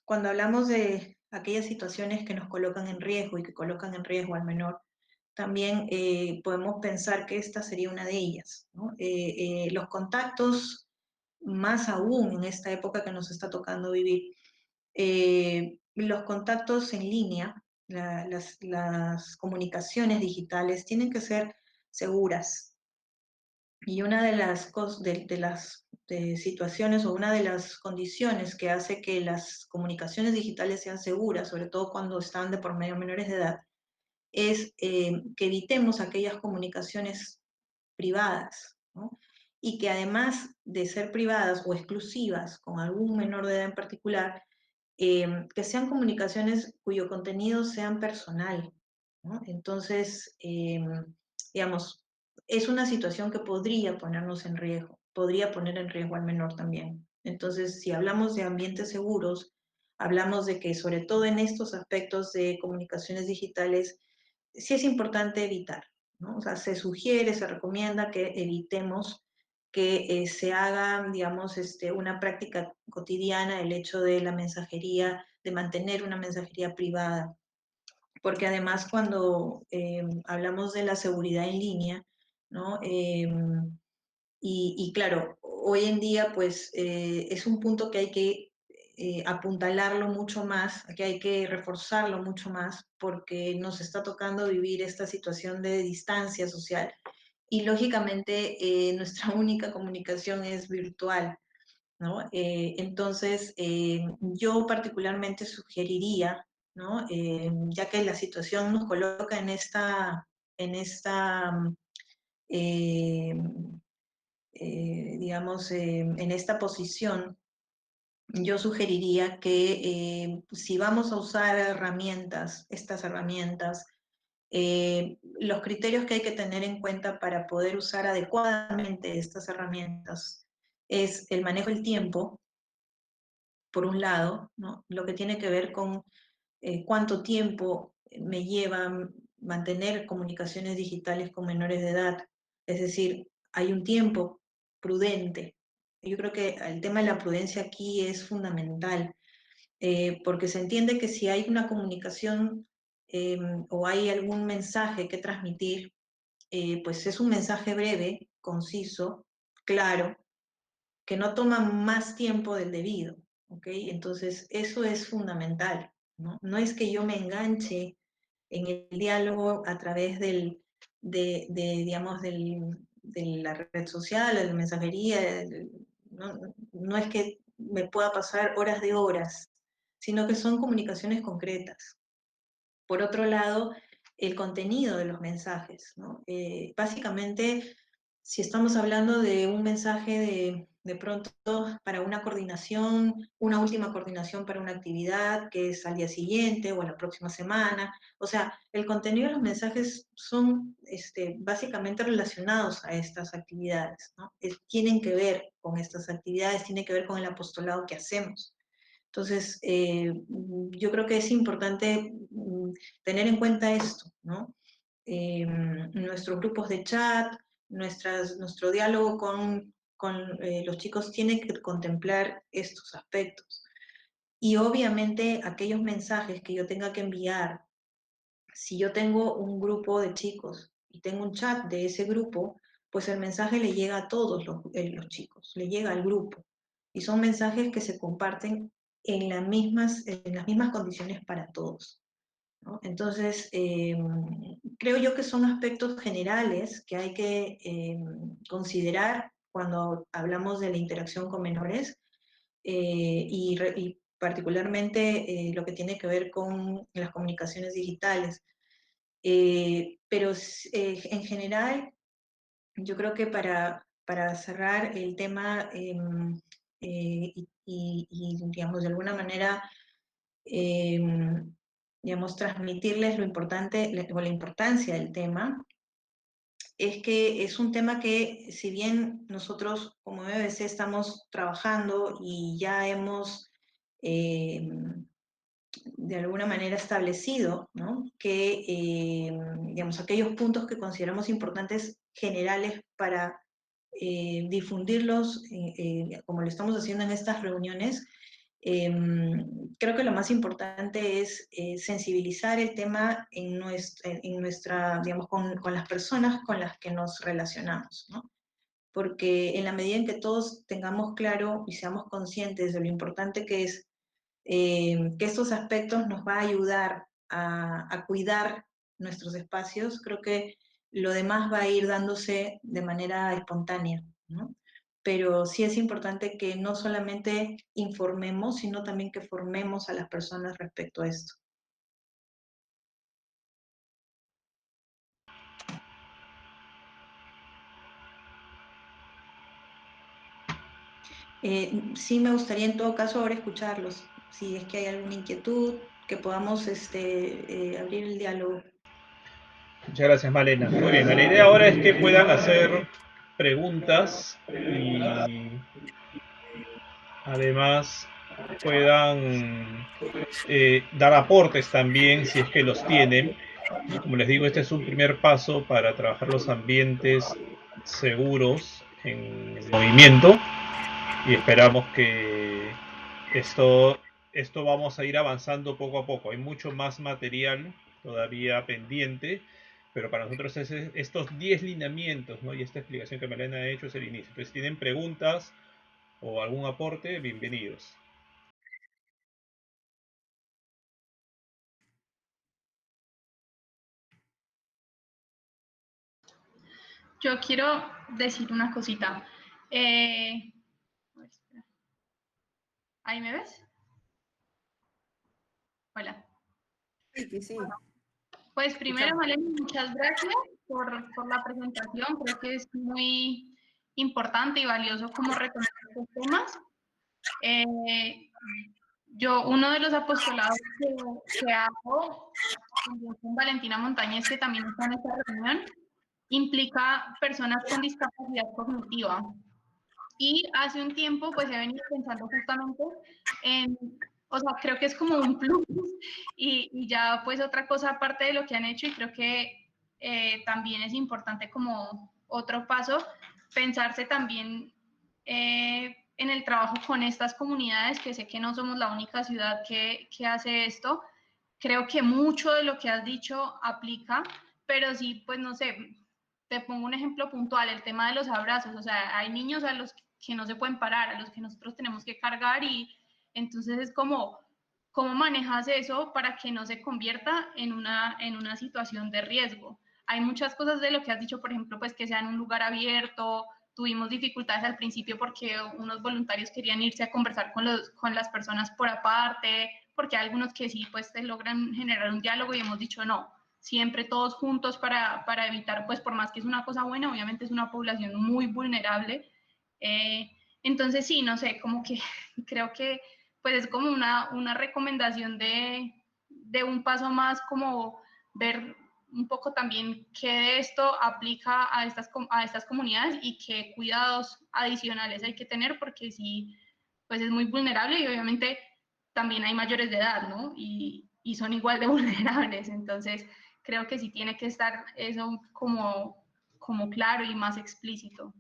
Cuando hablamos de aquellas situaciones que nos colocan en riesgo y que colocan en riesgo al menor, también podemos pensar que esta sería una de ellas, ¿no? Los contactos, más aún en esta época que nos está tocando vivir, los contactos en línea, las comunicaciones digitales tienen que ser seguras. Y una de las, de las situaciones o una de las condiciones que hace que las comunicaciones digitales sean seguras, sobre todo cuando están de por medio menores de edad, es que evitemos aquellas comunicaciones privadas, ¿no? Y que además de ser privadas o exclusivas con algún menor de edad en particular, que sean comunicaciones cuyo contenido sean personal, ¿no? Entonces, digamos, es una situación que podría ponernos en riesgo, podría poner en riesgo al menor también. Entonces, si hablamos de ambientes seguros, hablamos de que sobre todo en estos aspectos de comunicaciones digitales, sí es importante evitar, ¿no? O sea, se sugiere, se recomienda que evitemos que se haga, digamos, una práctica cotidiana el hecho de la mensajería, de mantener una mensajería privada, porque además cuando hablamos de la seguridad en línea, ¿no? Y claro, hoy en día pues es un punto que hay que apuntalarlo mucho más, que hay que reforzarlo mucho más, porque nos está tocando vivir esta situación de distancia social. Y lógicamente nuestra única comunicación es virtual, ¿no? Entonces, yo particularmente sugeriría, ¿no? Ya que la situación nos coloca en esta eh, digamos, en esta posición, yo sugeriría que si vamos a usar herramientas, estas herramientas, los criterios que hay que tener en cuenta para poder usar adecuadamente estas herramientas es el manejo del tiempo, por un lado, ¿no? Lo que tiene que ver con cuánto tiempo me lleva mantener comunicaciones digitales con menores de edad. Es decir, hay un tiempo prudente. Yo creo que el tema de la prudencia aquí es fundamental, porque se entiende que si hay una comunicación o hay algún mensaje que transmitir, pues es un mensaje breve, conciso, claro, que no toma más tiempo del debido, ¿ok? Entonces, eso es fundamental, ¿no? No es que yo me enganche en el diálogo a través digamos, de la red social, de la mensajería, no, no es que me pueda pasar horas de horas, sino que son comunicaciones concretas. Por otro lado, el contenido de los mensajes, ¿no? Básicamente, si estamos hablando de un mensaje de pronto para una coordinación, una última coordinación para una actividad que es al día siguiente o a la próxima semana. O sea, el contenido de los mensajes son básicamente relacionados a estas actividades, ¿no? Tienen que ver con estas actividades, tienen que ver con el apostolado que hacemos. Entonces, yo creo que es importante tener en cuenta esto, ¿no? Nuestros grupos de chat, nuestro diálogo con los chicos tiene que contemplar estos aspectos. Y obviamente aquellos mensajes que yo tenga que enviar, si yo tengo un grupo de chicos y tengo un chat de ese grupo, pues el mensaje le llega a todos los chicos, le llega al grupo. Y son mensajes que se comparten en las mismas condiciones para todos, ¿no? Entonces, creo yo que son aspectos generales que hay que considerar cuando hablamos de la interacción con menores y particularmente lo que tiene que ver con las comunicaciones digitales. Pero en general, yo creo que para cerrar el tema digamos, de alguna manera, digamos, transmitirles lo importante o la importancia del tema, es que es un tema que, si bien nosotros como BBC estamos trabajando y ya hemos de alguna manera establecido, ¿no? Que, digamos, aquellos puntos que consideramos importantes generales para difundirlos, como lo estamos haciendo en estas reuniones, creo que lo más importante es sensibilizar el tema en nuestra digamos, con las personas con las que nos relacionamos, ¿no? Porque en la medida en que todos tengamos claro y seamos conscientes de lo importante que es que estos aspectos nos va a ayudar a cuidar nuestros espacios, creo que lo demás va a ir dándose de manera espontánea, ¿no? Pero sí es importante que no solamente informemos, sino también que formemos a las personas respecto a esto. Sí me gustaría en todo caso ahora escucharlos, si es que hay alguna inquietud, que podamos abrir el diálogo. Muchas gracias, Malena. Muy bien, la idea ahora es que puedan hacer preguntas y además puedan dar aportes también si es que los tienen. Como les digo, este es un primer paso para trabajar los ambientes seguros en el movimiento y esperamos que esto vamos a ir avanzando poco a poco. Hay mucho más material todavía pendiente, pero para nosotros estos 10 lineamientos, ¿no? Y esta explicación que Malena ha hecho es el inicio. Entonces, si tienen preguntas o algún aporte, bienvenidos. Yo quiero decir una cosita. ¿Ahí me ves? Hola. Sí, sí. Pues primero, Malena, muchas gracias por la presentación. Creo que es muy importante y valioso como retomar estos temas. Uno de los apostolados que hago con Valentina Montañez, que también está en esta reunión, implica personas con discapacidad cognitiva. Y hace un tiempo, pues he venido pensando justamente en, o sea, creo que es como un plus y ya pues otra cosa aparte de lo que han hecho y creo que también es importante como otro paso, pensarse también en el trabajo con estas comunidades, que sé que no somos la única ciudad que hace esto. Creo que mucho de lo que has dicho aplica, pero sí, pues no sé, te pongo un ejemplo puntual, el tema de los abrazos, o sea, hay niños a los que no se pueden parar, a los que nosotros tenemos que cargar y entonces es como, ¿cómo manejas eso para que no se convierta en una situación de riesgo? Hay muchas cosas de lo que has dicho, por ejemplo, pues que sea en un lugar abierto, tuvimos dificultades al principio porque unos voluntarios querían irse a conversar con las personas por aparte, porque hay algunos que sí, pues se logran generar un diálogo y hemos dicho no, siempre todos juntos para evitar, pues por más que es una cosa buena, obviamente es una población muy vulnerable. Entonces sí, no sé, como que creo que pues es como una recomendación de un paso más, como ver un poco también qué de esto aplica a estas comunidades y qué cuidados adicionales hay que tener, porque sí, pues es muy vulnerable y obviamente también hay mayores de edad, ¿no? Y son igual de vulnerables, entonces creo que sí tiene que estar eso como claro y más explícito.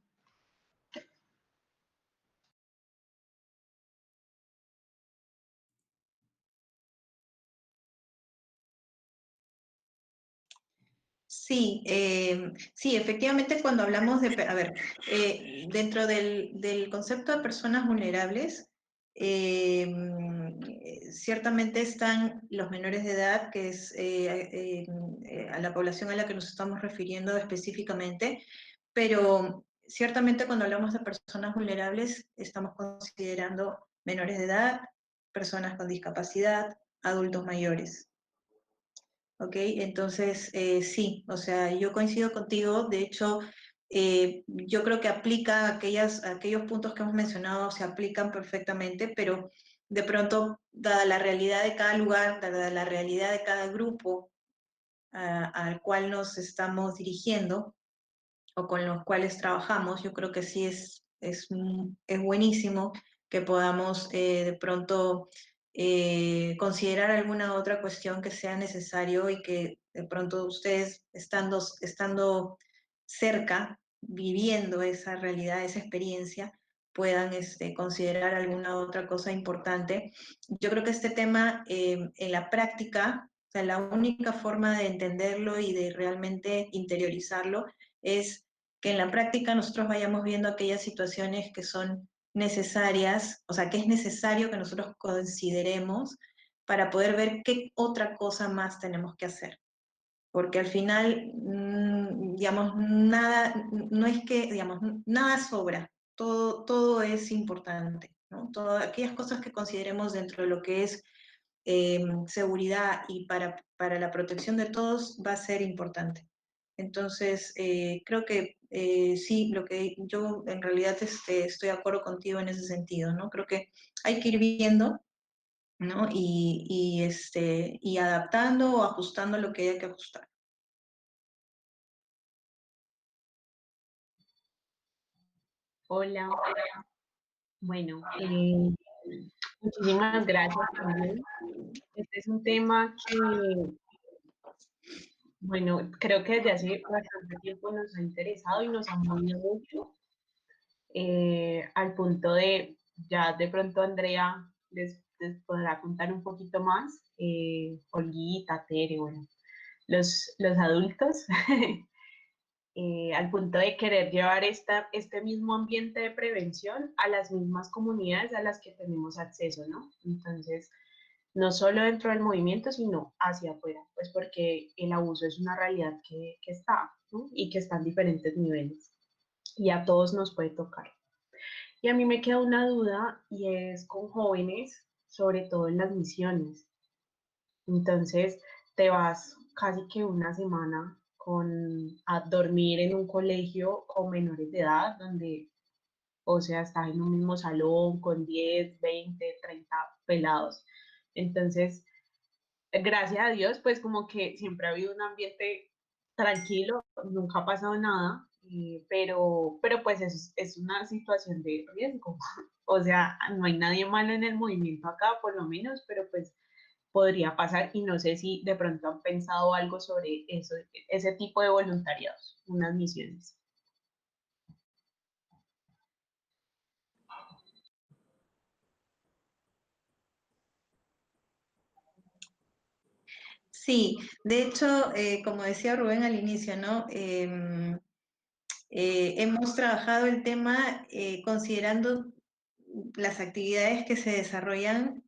Sí, sí, efectivamente cuando hablamos de, a ver, dentro del concepto de personas vulnerables, ciertamente están los menores de edad, que es a la población a la que nos estamos refiriendo específicamente, pero ciertamente cuando hablamos de personas vulnerables estamos considerando menores de edad, personas con discapacidad, adultos mayores. ¿Ok? Entonces, sí, o sea, yo coincido contigo, de hecho, yo creo que aplica aquellos puntos que hemos mencionado, se aplican perfectamente, pero de pronto, dada la realidad de cada lugar, dada la realidad de cada grupo al cual nos estamos dirigiendo o con los cuales trabajamos, yo creo que sí es buenísimo que podamos de pronto considerar alguna otra cuestión que sea necesario y que de pronto ustedes estando cerca, viviendo esa realidad, esa experiencia, puedan considerar alguna otra cosa importante. Yo creo que este tema en la práctica, o sea, la única forma de entenderlo y de realmente interiorizarlo es que en la práctica nosotros vayamos viendo aquellas situaciones que son necesarias, o sea, que es necesario que nosotros consideremos para poder ver qué otra cosa más tenemos que hacer. Porque al final, digamos, nada, no es que, digamos, nada sobra, todo es importante, ¿no? Todas aquellas cosas que consideremos dentro de lo que es seguridad y para la protección de todos va a ser importante. Entonces, creo que sí, lo que yo en realidad estoy de acuerdo contigo en ese sentido, ¿no? Creo que hay que ir viendo, ¿no? Y adaptando o ajustando lo que haya que ajustar. Hola, bueno, muchísimas gracias también. Este es un tema que, bueno, creo que desde hace bastante tiempo nos ha interesado y nos ha movido mucho, al punto de, ya de pronto Andrea les podrá contar un poquito más, Olguita, Tere, bueno, los adultos, al punto de querer llevar este mismo ambiente de prevención a las mismas comunidades a las que tenemos acceso, ¿no? Entonces, no solo dentro del movimiento, sino hacia afuera, pues porque el abuso es una realidad que está, ¿no? Y que está en diferentes niveles y a todos nos puede tocar. Y a mí me queda una duda y es con jóvenes, sobre todo en las misiones. Entonces, te vas casi que una semana a dormir en un colegio con menores de edad, donde, o sea, estás en un mismo salón con 10, 20, 30 pelados. Entonces, gracias a Dios, pues como que siempre ha habido un ambiente tranquilo, nunca ha pasado nada, pero pues es una situación de riesgo. O sea, no hay nadie malo en el movimiento acá, por lo menos, pero pues podría pasar y no sé si de pronto han pensado algo sobre eso, ese tipo de voluntariados, unas misiones. Sí, de hecho, como decía Rubén al inicio, ¿no? Hemos trabajado el tema considerando las actividades que se desarrollan,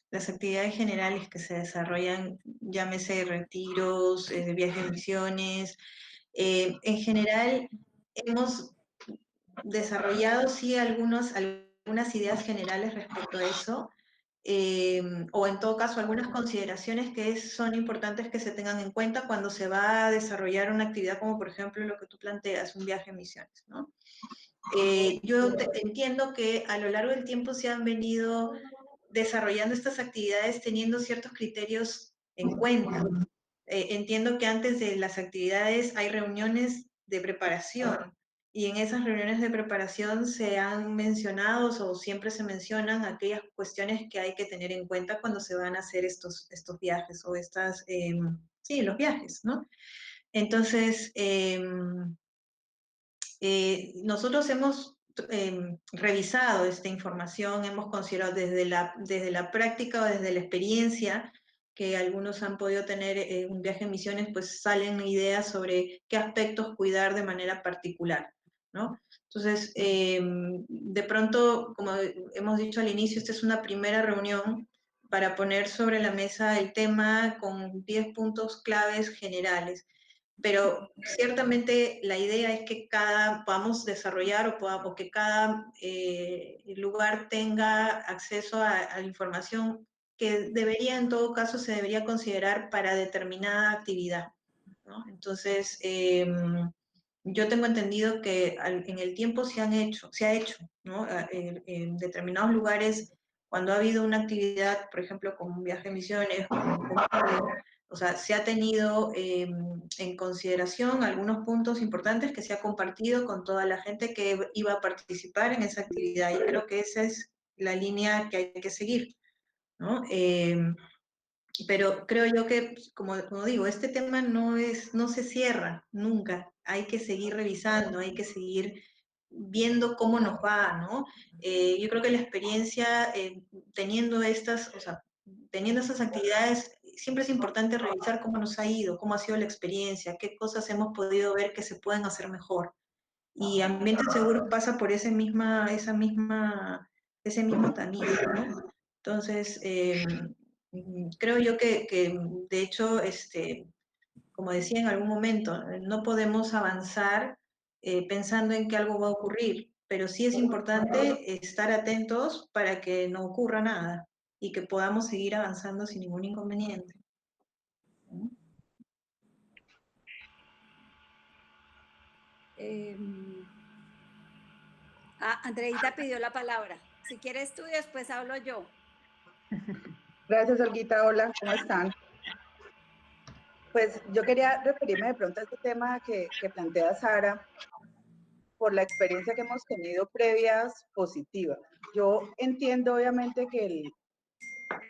las actividades generales que se desarrollan, llámese retiros, viajes de misiones. En general, hemos desarrollado, sí, algunas ideas generales respecto a eso, o en todo caso algunas consideraciones que son importantes que se tengan en cuenta cuando se va a desarrollar una actividad como por ejemplo lo que tú planteas, un viaje en misiones, ¿no? Entiendo que a lo largo del tiempo se han venido desarrollando estas actividades teniendo ciertos criterios en cuenta. Entiendo que antes de las actividades hay reuniones de preparación y en esas reuniones de preparación se han mencionado o siempre se mencionan aquellas cuestiones que hay que tener en cuenta cuando se van a hacer estos viajes o sí, los viajes, ¿no? Entonces, nosotros hemos revisado esta información, hemos considerado desde la práctica o desde la experiencia que algunos han podido tener un viaje en misiones, pues salen ideas sobre qué aspectos cuidar de manera particular, ¿no? Entonces, de pronto, como hemos dicho al inicio, esta es una primera reunión para poner sobre la mesa el tema con 10 puntos claves generales, pero ciertamente la idea es que podamos desarrollar o que cada lugar tenga acceso a la información que debería, en todo caso, se debería considerar para determinada actividad, ¿no? Entonces, yo tengo entendido que en el tiempo se ha hecho, ¿no? En determinados lugares, cuando ha habido una actividad, por ejemplo, como un viaje de misiones, o sea, se ha tenido en consideración algunos puntos importantes que se ha compartido con toda la gente que iba a participar en esa actividad. Y creo que esa es la línea que hay que seguir, ¿no? Pero creo yo que, como digo, este tema no se cierra nunca. Hay que seguir revisando, hay que seguir viendo cómo nos va, ¿no? Yo creo que la experiencia, teniendo teniendo esas actividades, siempre es importante revisar cómo nos ha ido, cómo ha sido la experiencia, qué cosas hemos podido ver que se pueden hacer mejor. Y Ambiente Seguro pasa por ese mismo tamiz, ¿no? Entonces, creo yo que de hecho, como decía en algún momento, no podemos avanzar pensando en que algo va a ocurrir, pero sí es importante estar atentos para que no ocurra nada y que podamos seguir avanzando sin ningún inconveniente. Andreita pidió la palabra. Si quieres tú y después hablo yo. Gracias, Olguita. Hola, ¿cómo están? Pues yo quería referirme de pronto a este tema que plantea Sara por la experiencia que hemos tenido previas positivas. Yo entiendo obviamente que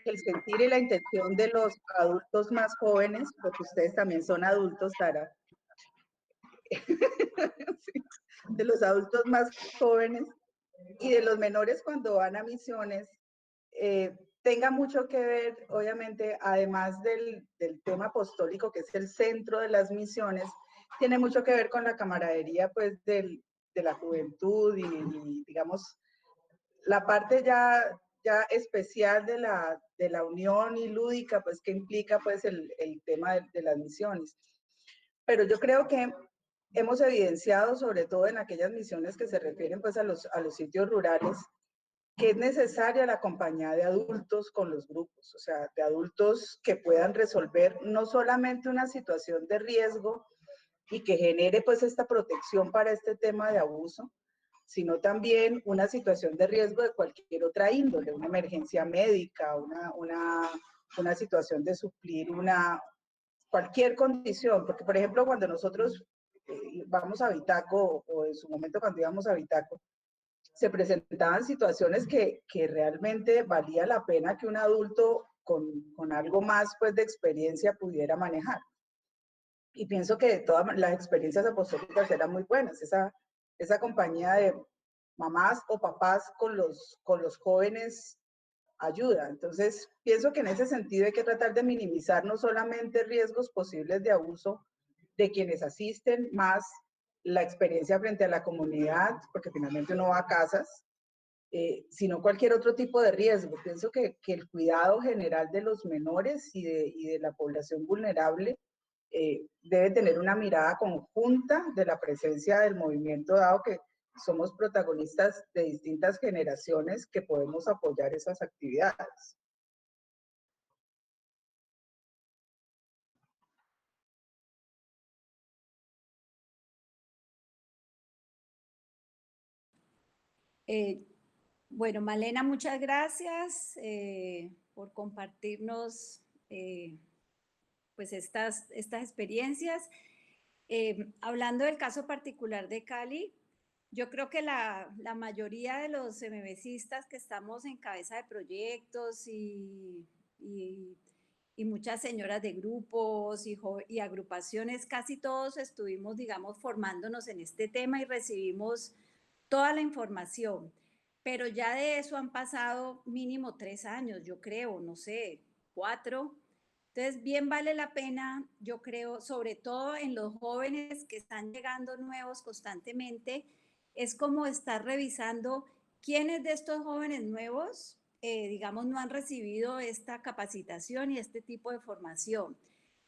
el sentir y la intención de los adultos más jóvenes, porque ustedes también son adultos, Sara, sí, de los adultos más jóvenes y de los menores cuando van a misiones, tenga mucho que ver, obviamente, además del tema apostólico, que es el centro de las misiones, tiene mucho que ver con la camaradería, pues, de la juventud y, digamos, la parte ya especial de la unión y lúdica, pues, que implica, pues, el tema de las misiones. Pero yo creo que hemos evidenciado, sobre todo en aquellas misiones que se refieren, pues, a los sitios rurales, que es necesaria la compañía de adultos con los grupos, o sea, de adultos que puedan resolver no solamente una situación de riesgo y que genere pues esta protección para este tema de abuso, sino también una situación de riesgo de cualquier otra índole, una emergencia médica, una situación de suplir cualquier condición, porque por ejemplo cuando nosotros vamos a Bitaco o en su momento cuando íbamos a Bitaco, se presentaban situaciones que realmente valía la pena que un adulto con algo más pues de experiencia pudiera manejar. Y pienso que todas las experiencias apostólicas eran muy buenas, esa compañía de mamás o papás con los jóvenes ayuda. Entonces, pienso que en ese sentido hay que tratar de minimizar no solamente riesgos posibles de abuso de quienes asisten, más la experiencia frente a la comunidad, porque finalmente uno va a casas, sino cualquier otro tipo de riesgo. Pienso que el cuidado general de los menores y de la población vulnerable debe tener una mirada conjunta de la presencia del movimiento, dado que somos protagonistas de distintas generaciones que podemos apoyar esas actividades. Bueno, Malena, muchas gracias por compartirnos pues estas experiencias. Hablando del caso particular de Cali, yo creo que la mayoría de los MBCistas que estamos en cabeza de proyectos y muchas señoras de grupos y agrupaciones, casi todos estuvimos, digamos, formándonos en este tema y recibimos toda la información. Pero ya de eso han pasado mínimo 3 años, yo creo, no sé, 4. Entonces, bien vale la pena, yo creo, sobre todo en los jóvenes que están llegando nuevos constantemente, es como estar revisando quiénes de estos jóvenes nuevos, digamos, no han recibido esta capacitación y este tipo de formación.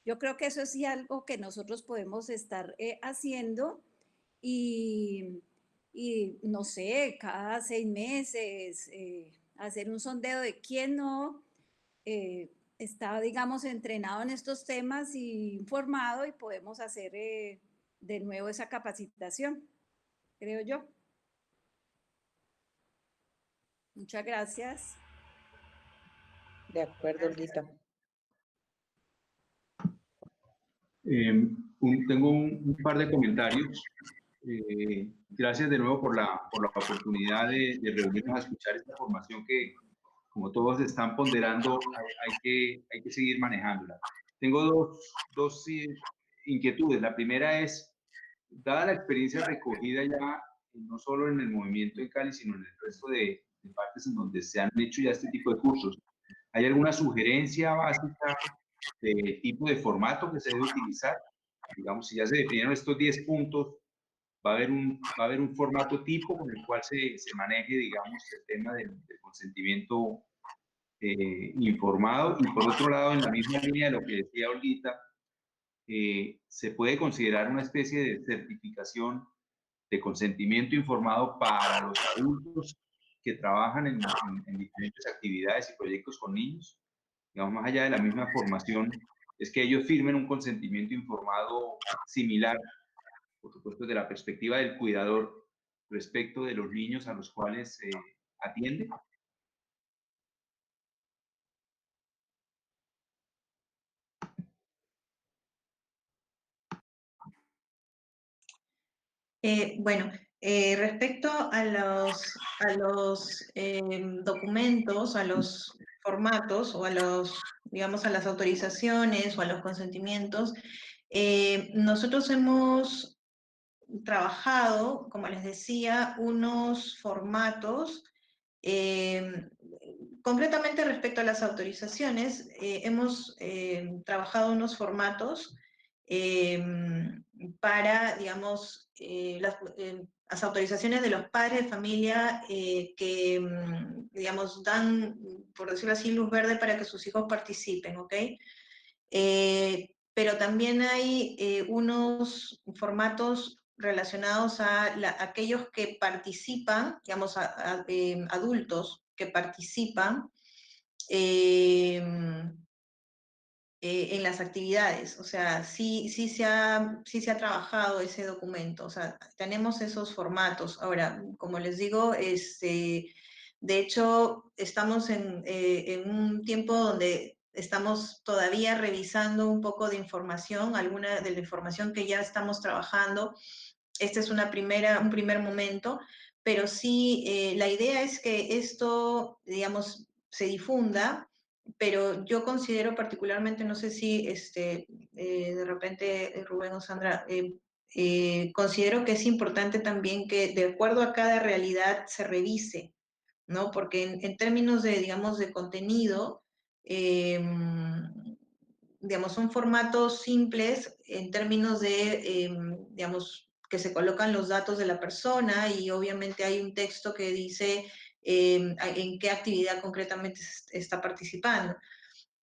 Yo creo que eso es algo que nosotros podemos estar haciendo y no sé, cada 6 meses hacer un sondeo de quién no está, digamos, entrenado en estos temas y informado, y podemos hacer de nuevo esa capacitación, creo yo. Muchas gracias. De acuerdo, Olguita. Tengo un par de comentarios. Gracias de nuevo por la oportunidad de reunirnos a escuchar esta formación que, como todos están ponderando, hay que seguir manejándola. Tengo dos inquietudes. La primera es, dada la experiencia recogida ya, no solo en el movimiento en Cali, sino en el resto de partes en donde se han hecho ya este tipo de cursos, ¿hay alguna sugerencia básica de tipo de formato que se debe utilizar? Digamos, si ya se definieron estos 10 puntos, va a haber un formato tipo con el cual se maneje, digamos, el tema del consentimiento informado. Y por otro lado, en la misma línea de lo que decía Olguita, se puede considerar una especie de certificación de consentimiento informado para los adultos que trabajan en diferentes actividades y proyectos con niños. Digamos, más allá de la misma formación, es que ellos firmen un consentimiento informado similar, por supuesto, desde la perspectiva del cuidador respecto de los niños a los cuales se atiende. Bueno, respecto a los documentos, a los formatos o a los, digamos, a las autorizaciones o a los consentimientos, nosotros hemos trabajado, como les decía, unos formatos. Concretamente respecto a las autorizaciones, hemos trabajado unos formatos para, digamos, las autorizaciones de los padres de familia que, digamos, dan, por decirlo así, luz verde para que sus hijos participen, ¿ok? Pero también hay unos formatos relacionados a aquellos que participan, digamos, adultos que participan en las actividades. O sea, sí se ha trabajado ese documento. O sea, tenemos esos formatos. Ahora, como les digo, de hecho, estamos en un tiempo donde estamos todavía revisando un poco de información, alguna de la información que ya estamos trabajando. Este es un primer momento, pero sí, la idea es que esto, digamos, se difunda, pero yo considero particularmente, no sé si de repente Rubén o Sandra, considero que es importante también que de acuerdo a cada realidad se revise, ¿no? Porque en términos de, digamos, de contenido, digamos, son formatos simples en términos de, digamos, que se colocan los datos de la persona y obviamente hay un texto que dice en qué actividad concretamente está participando.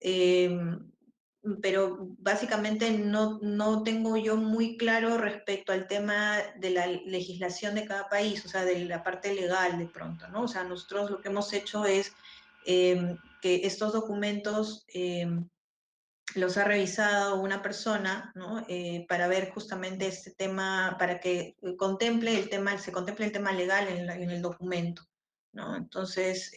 Pero básicamente no tengo yo muy claro respecto al tema de la legislación de cada país, o sea, de la parte legal de pronto, ¿no? O sea, nosotros lo que hemos hecho es que estos documentos los ha revisado una persona, ¿no? Para ver justamente este tema, para que se contemple el tema legal en el documento. ¿no? Entonces,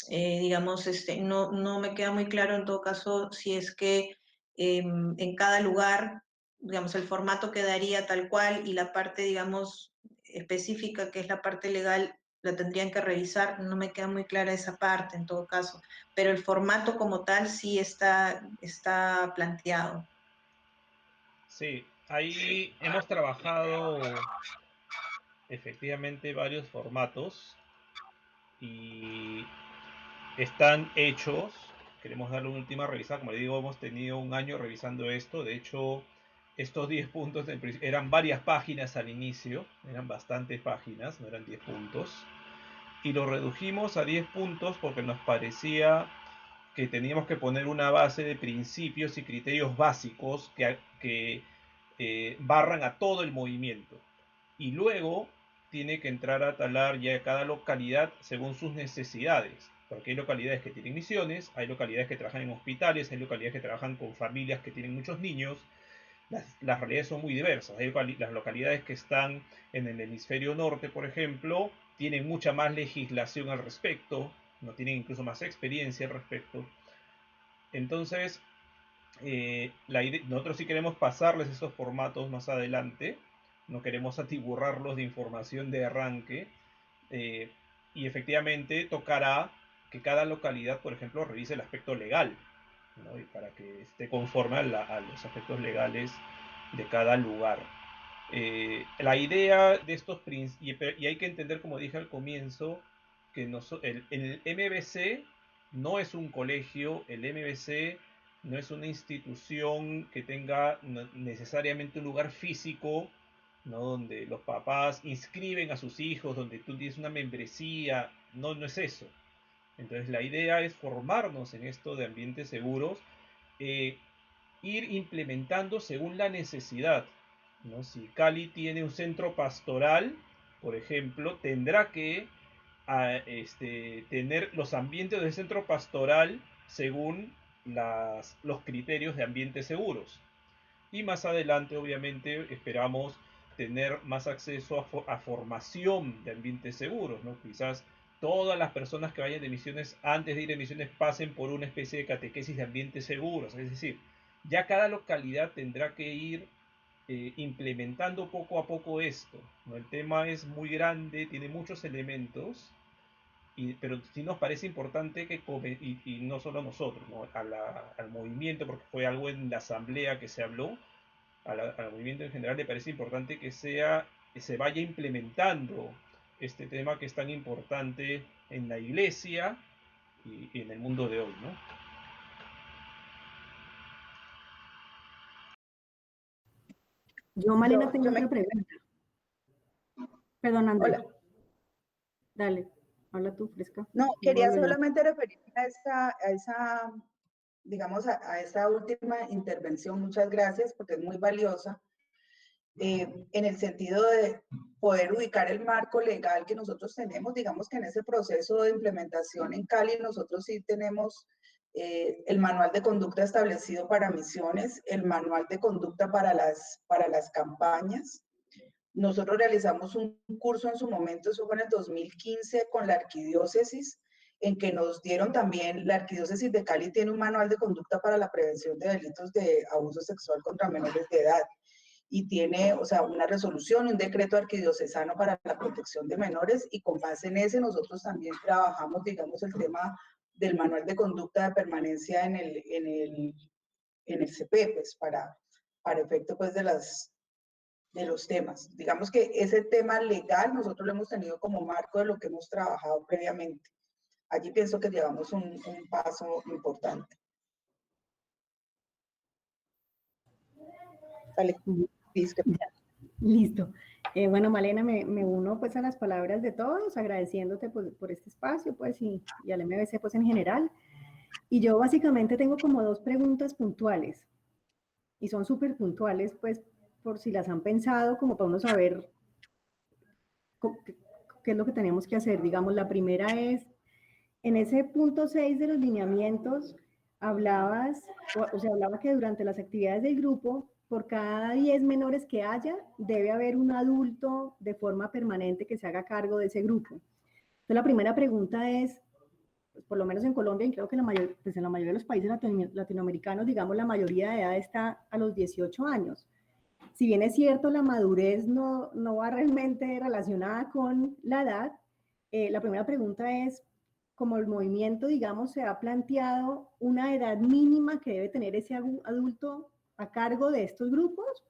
digamos, no me queda muy claro en todo caso si es que en cada lugar, digamos, el formato quedaría tal cual y la parte, digamos, específica, que es la parte legal, la tendrían que revisar. No me queda muy clara esa parte en todo caso, pero el formato como tal sí está planteado. Sí, ahí hemos trabajado efectivamente varios formatos y están hechos. Queremos darle una última revisada. Como le digo, hemos tenido un año revisando esto. De hecho, estos 10 puntos eran varias páginas al inicio. Eran bastantes páginas, no eran 10 puntos. Y lo redujimos a 10 puntos porque nos parecía que teníamos que poner una base de principios y criterios básicos que barran a todo el movimiento. Y luego tiene que entrar a talar ya cada localidad según sus necesidades. Porque hay localidades que tienen misiones, hay localidades que trabajan en hospitales, hay localidades que trabajan con familias que tienen muchos niños. Las realidades son muy diversas. Hay las localidades que están en el hemisferio norte, por ejemplo, tienen mucha más legislación al respecto, no tienen incluso más experiencia al respecto. Entonces, nosotros sí queremos pasarles esos formatos más adelante, no queremos atiborrarlos de información de arranque, y efectivamente tocará que cada localidad, por ejemplo, revise el aspecto legal, ¿no? Y para que esté conforme a los aspectos legales de cada lugar. La idea de estos y hay que entender, como dije al comienzo, que el MBC no es un colegio, el MBC no es una institución que tenga necesariamente un lugar físico, ¿no? Donde los papás inscriben a sus hijos, donde tú tienes una membresía, no es eso. Entonces la idea es formarnos en esto de ambientes seguros, ir implementando según la necesidad, ¿no? Si Cali tiene un centro pastoral, por ejemplo, tendrá que tener los ambientes del centro pastoral según los criterios de ambientes seguros. Y más adelante, obviamente, esperamos tener más acceso a formación de ambientes seguros, ¿no? Quizás todas las personas que vayan de misiones, antes de ir de misiones, pasen por una especie de catequesis de ambientes seguros. Es decir, ya cada localidad tendrá que ir implementando poco a poco esto, ¿no? El tema es muy grande, tiene muchos elementos, pero sí nos parece importante y no solo a nosotros, ¿no? Al movimiento, porque fue algo en la asamblea que se habló, al movimiento en general le parece importante que se vaya implementando este tema que es tan importante en la iglesia y en el mundo de hoy, ¿no? Yo, Malena, tengo otra pregunta. Perdón, Andrea. Hola. Dale, habla tú, Fresca. No, quería solamente referirme a esa digamos, a esa última intervención. Muchas gracias, porque es muy valiosa, en el sentido de poder ubicar el marco legal que nosotros tenemos. Digamos que en ese proceso de implementación en Cali nosotros sí tenemos el manual de conducta establecido para misiones, el manual de conducta para las campañas. Nosotros realizamos un curso en su momento, eso fue en el 2015, con la arquidiócesis, en que nos dieron también, la arquidiócesis de Cali tiene un manual de conducta para la prevención de delitos de abuso sexual contra menores de edad, y tiene, o sea, una resolución, un decreto arquidiocesano para la protección de menores, y con base en ese nosotros también trabajamos, digamos, el tema del manual de conducta de permanencia en el CP, pues, para efecto, pues, de los temas. Digamos que ese tema legal nosotros lo hemos tenido como marco de lo que hemos trabajado previamente. Allí pienso que llevamos un paso importante. Vale. Listo. Bueno, Malena, me uno pues a las palabras de todos, agradeciéndote por este espacio, pues, y al MBC, pues, en general. Y yo básicamente tengo como dos preguntas puntuales, y son súper puntuales, pues, por si las han pensado, como para uno saber qué es lo que tenemos que hacer. Digamos, la primera es, en ese punto 6 de los lineamientos, hablaba que durante las actividades del grupo por cada 10 menores que haya, debe haber un adulto de forma permanente que se haga cargo de ese grupo. Entonces, la primera pregunta es, pues, por lo menos en Colombia, y creo que pues en la mayoría de los países latinoamericanos, digamos, la mayoría de edad está a los 18 años. Si bien es cierto, la madurez no va realmente relacionada con la edad, la primera pregunta es, como el movimiento, digamos, se ha planteado una edad mínima que debe tener ese adulto a cargo de estos grupos,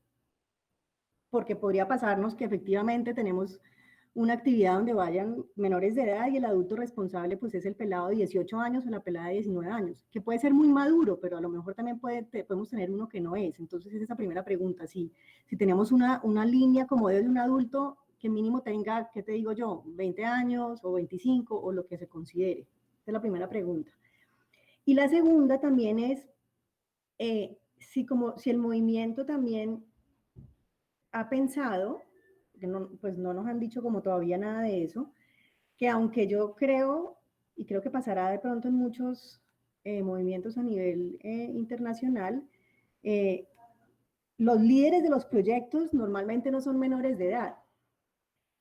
porque podría pasarnos que efectivamente tenemos una actividad donde vayan menores de edad y el adulto responsable pues es el pelado de 18 años o la pelada de 19 años, que puede ser muy maduro, pero a lo mejor también podemos tener uno que no es. Entonces es esa primera pregunta, si tenemos una línea como de un adulto que mínimo tenga, ¿qué te digo yo? 20 años o 25 o lo que se considere. Esa es la primera pregunta. Y la segunda también es, si el movimiento también ha pensado, que pues no nos han dicho como todavía nada de eso, que aunque yo creo, y creo que pasará de pronto en muchos movimientos a nivel internacional, los líderes de los proyectos normalmente no son menores de edad,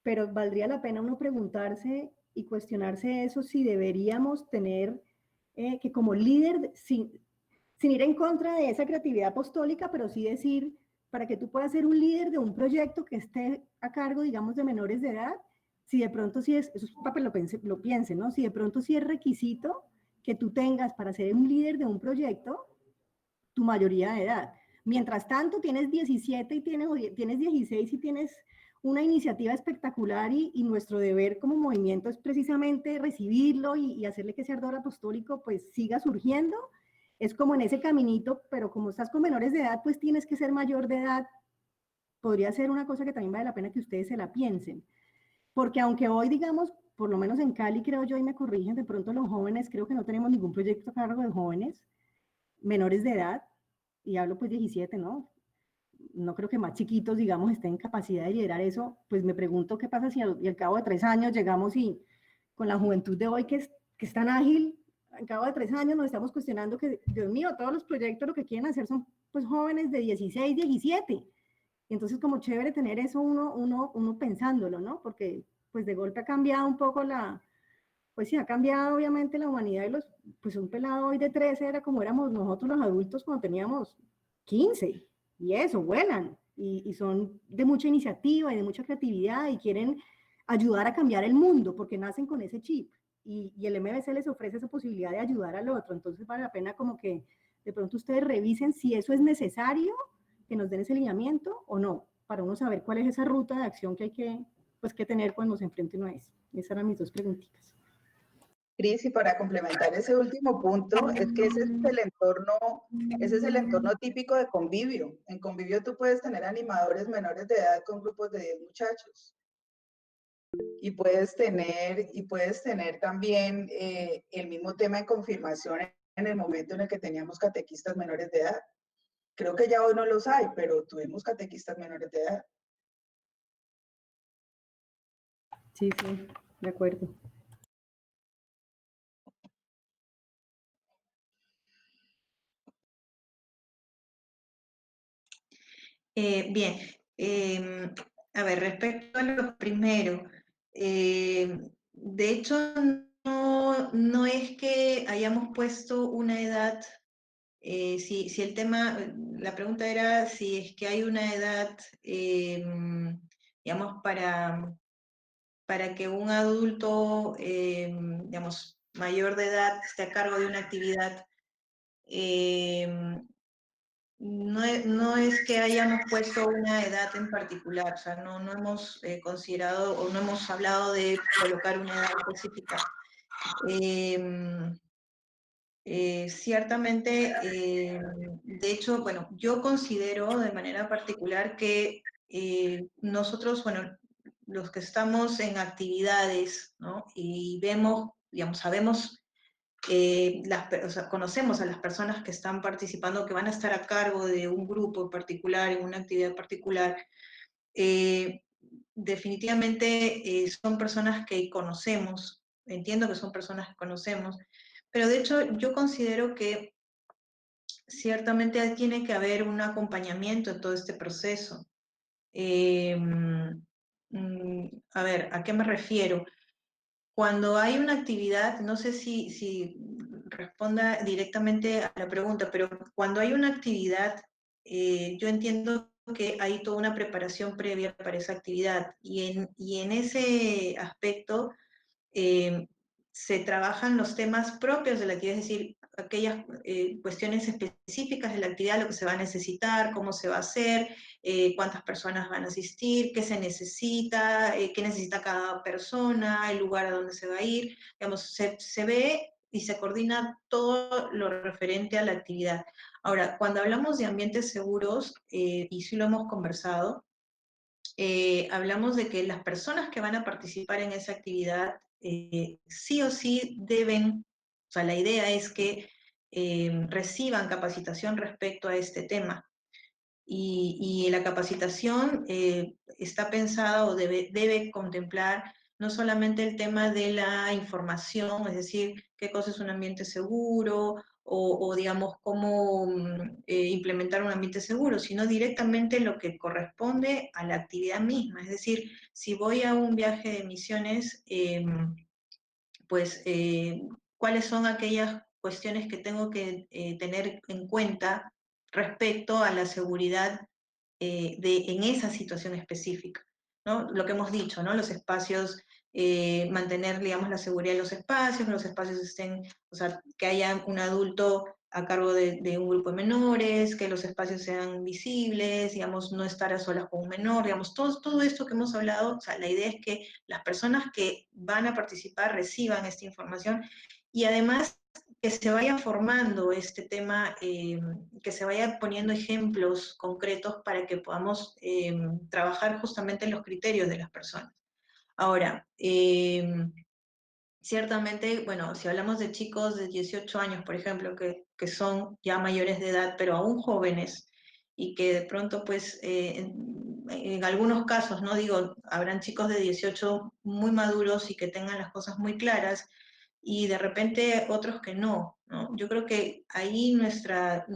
pero valdría la pena uno preguntarse y cuestionarse eso, si deberíamos tener que como líder, sin ir en contra de esa creatividad apostólica, pero sí decir, para que tú puedas ser un líder de un proyecto que esté a cargo, digamos, de menores de edad, si de pronto sí es, eso es para que lo piense, ¿no? Si de pronto sí es requisito que tú tengas para ser un líder de un proyecto, tu mayoría de edad. Mientras tanto, tienes 17 y tienes 16 y tienes una iniciativa espectacular y nuestro deber como movimiento es precisamente recibirlo y hacerle que ese ardor apostólico pues siga surgiendo. Es como en ese caminito, pero como estás con menores de edad, pues tienes que ser mayor de edad. Podría ser una cosa que también vale la pena que ustedes se la piensen. Porque aunque hoy, digamos, por lo menos en Cali, creo yo, y me corrigen, de pronto los jóvenes, creo que no tenemos ningún proyecto a cargo de jóvenes menores de edad, y hablo pues 17, ¿no? No creo que más chiquitos, digamos, estén en capacidad de liderar eso. Pues me pregunto qué pasa si al cabo de 3 años llegamos y con la juventud de hoy que es tan ágil, al cabo de 3 años nos estamos cuestionando que, Dios mío, todos los proyectos lo que quieren hacer son pues jóvenes de 16, 17. Y entonces como chévere tener eso uno pensándolo, ¿no? Porque pues de golpe ha cambiado un poco pues sí, ha cambiado obviamente la humanidad y pues un pelado hoy de 13 era como éramos nosotros los adultos cuando teníamos 15, y eso, vuelan, y son de mucha iniciativa y de mucha creatividad y quieren ayudar a cambiar el mundo porque nacen con ese chip, y el MBC les ofrece esa posibilidad de ayudar al otro. Entonces vale la pena como que de pronto ustedes revisen si eso es necesario, que nos den ese lineamiento o no, para uno saber cuál es esa ruta de acción que hay que tener cuando se enfrenten a eso. Esas eran mis dos preguntitas. Cris, y para complementar ese último punto, es que ese es el entorno típico de convivio. En convivio tú puedes tener animadores menores de edad con grupos de 10 muchachos. Y puedes tener también el mismo tema de confirmación en el momento en el que teníamos catequistas menores de edad. Creo que ya hoy no los hay, pero tuvimos catequistas menores de edad. Sí, de acuerdo. Bien, a ver, respecto a lo primero, de hecho no es que hayamos puesto una edad, si el tema, la pregunta era si es que hay una edad, digamos, para que un adulto, digamos, mayor de edad esté a cargo de una actividad. No es que hayamos puesto una edad en particular, o sea, no hemos considerado o no hemos hablado de colocar una edad específica. Ciertamente, de hecho, bueno, yo considero de manera particular que nosotros, bueno, los que estamos en actividades, ¿no? Y vemos, digamos, sabemos, o sea, conocemos a las personas que están participando, que van a estar a cargo de un grupo en particular, en una actividad particular, definitivamente son personas que conocemos, entiendo que son personas que conocemos, pero de hecho yo considero que ciertamente tiene que haber un acompañamiento en todo este proceso. A ver, ¿a qué me refiero? Cuando hay una actividad, no sé si responda directamente a la pregunta, pero cuando hay una actividad, yo entiendo que hay toda una preparación previa para esa actividad y en ese aspecto se trabajan los temas propios de la actividad, es decir, aquellas cuestiones específicas de la actividad, lo que se va a necesitar, cómo se va a hacer, cuántas personas van a asistir, qué se necesita, qué necesita cada persona, el lugar a donde se va a ir, digamos, se ve y se coordina todo lo referente a la actividad. Ahora, cuando hablamos de ambientes seguros, y sí lo hemos conversado, hablamos de que las personas que van a participar en esa actividad sí o sí deben, o sea, la idea es que reciban capacitación respecto a este tema. Y la capacitación está pensada o debe contemplar no solamente el tema de la información, es decir, qué cosa es un ambiente seguro o digamos, cómo implementar un ambiente seguro, sino directamente lo que corresponde a la actividad misma. Es decir, si voy a un viaje de misiones, pues cuáles son aquellas cuestiones que tengo que tener en cuenta respecto a la seguridad en esa situación específica, ¿no? Lo que hemos dicho, ¿no? Los espacios, mantener, digamos, la seguridad de los espacios estén, o sea, que haya un adulto a cargo de un grupo de menores, que los espacios sean visibles, digamos, no estar a solas con un menor, digamos, todo esto que hemos hablado, o sea, la idea es que las personas que van a participar reciban esta información y además que se vaya formando este tema, que se vaya poniendo ejemplos concretos para que podamos trabajar justamente en los criterios de las personas. Ahora, ciertamente, bueno, si hablamos de chicos de 18 años, por ejemplo, que son ya mayores de edad, pero aún jóvenes, y que de pronto, pues, en algunos casos, no digo, habrán chicos de 18 muy maduros y que tengan las cosas muy claras, y de repente otros que no, ¿no? Yo creo que ahí nuestra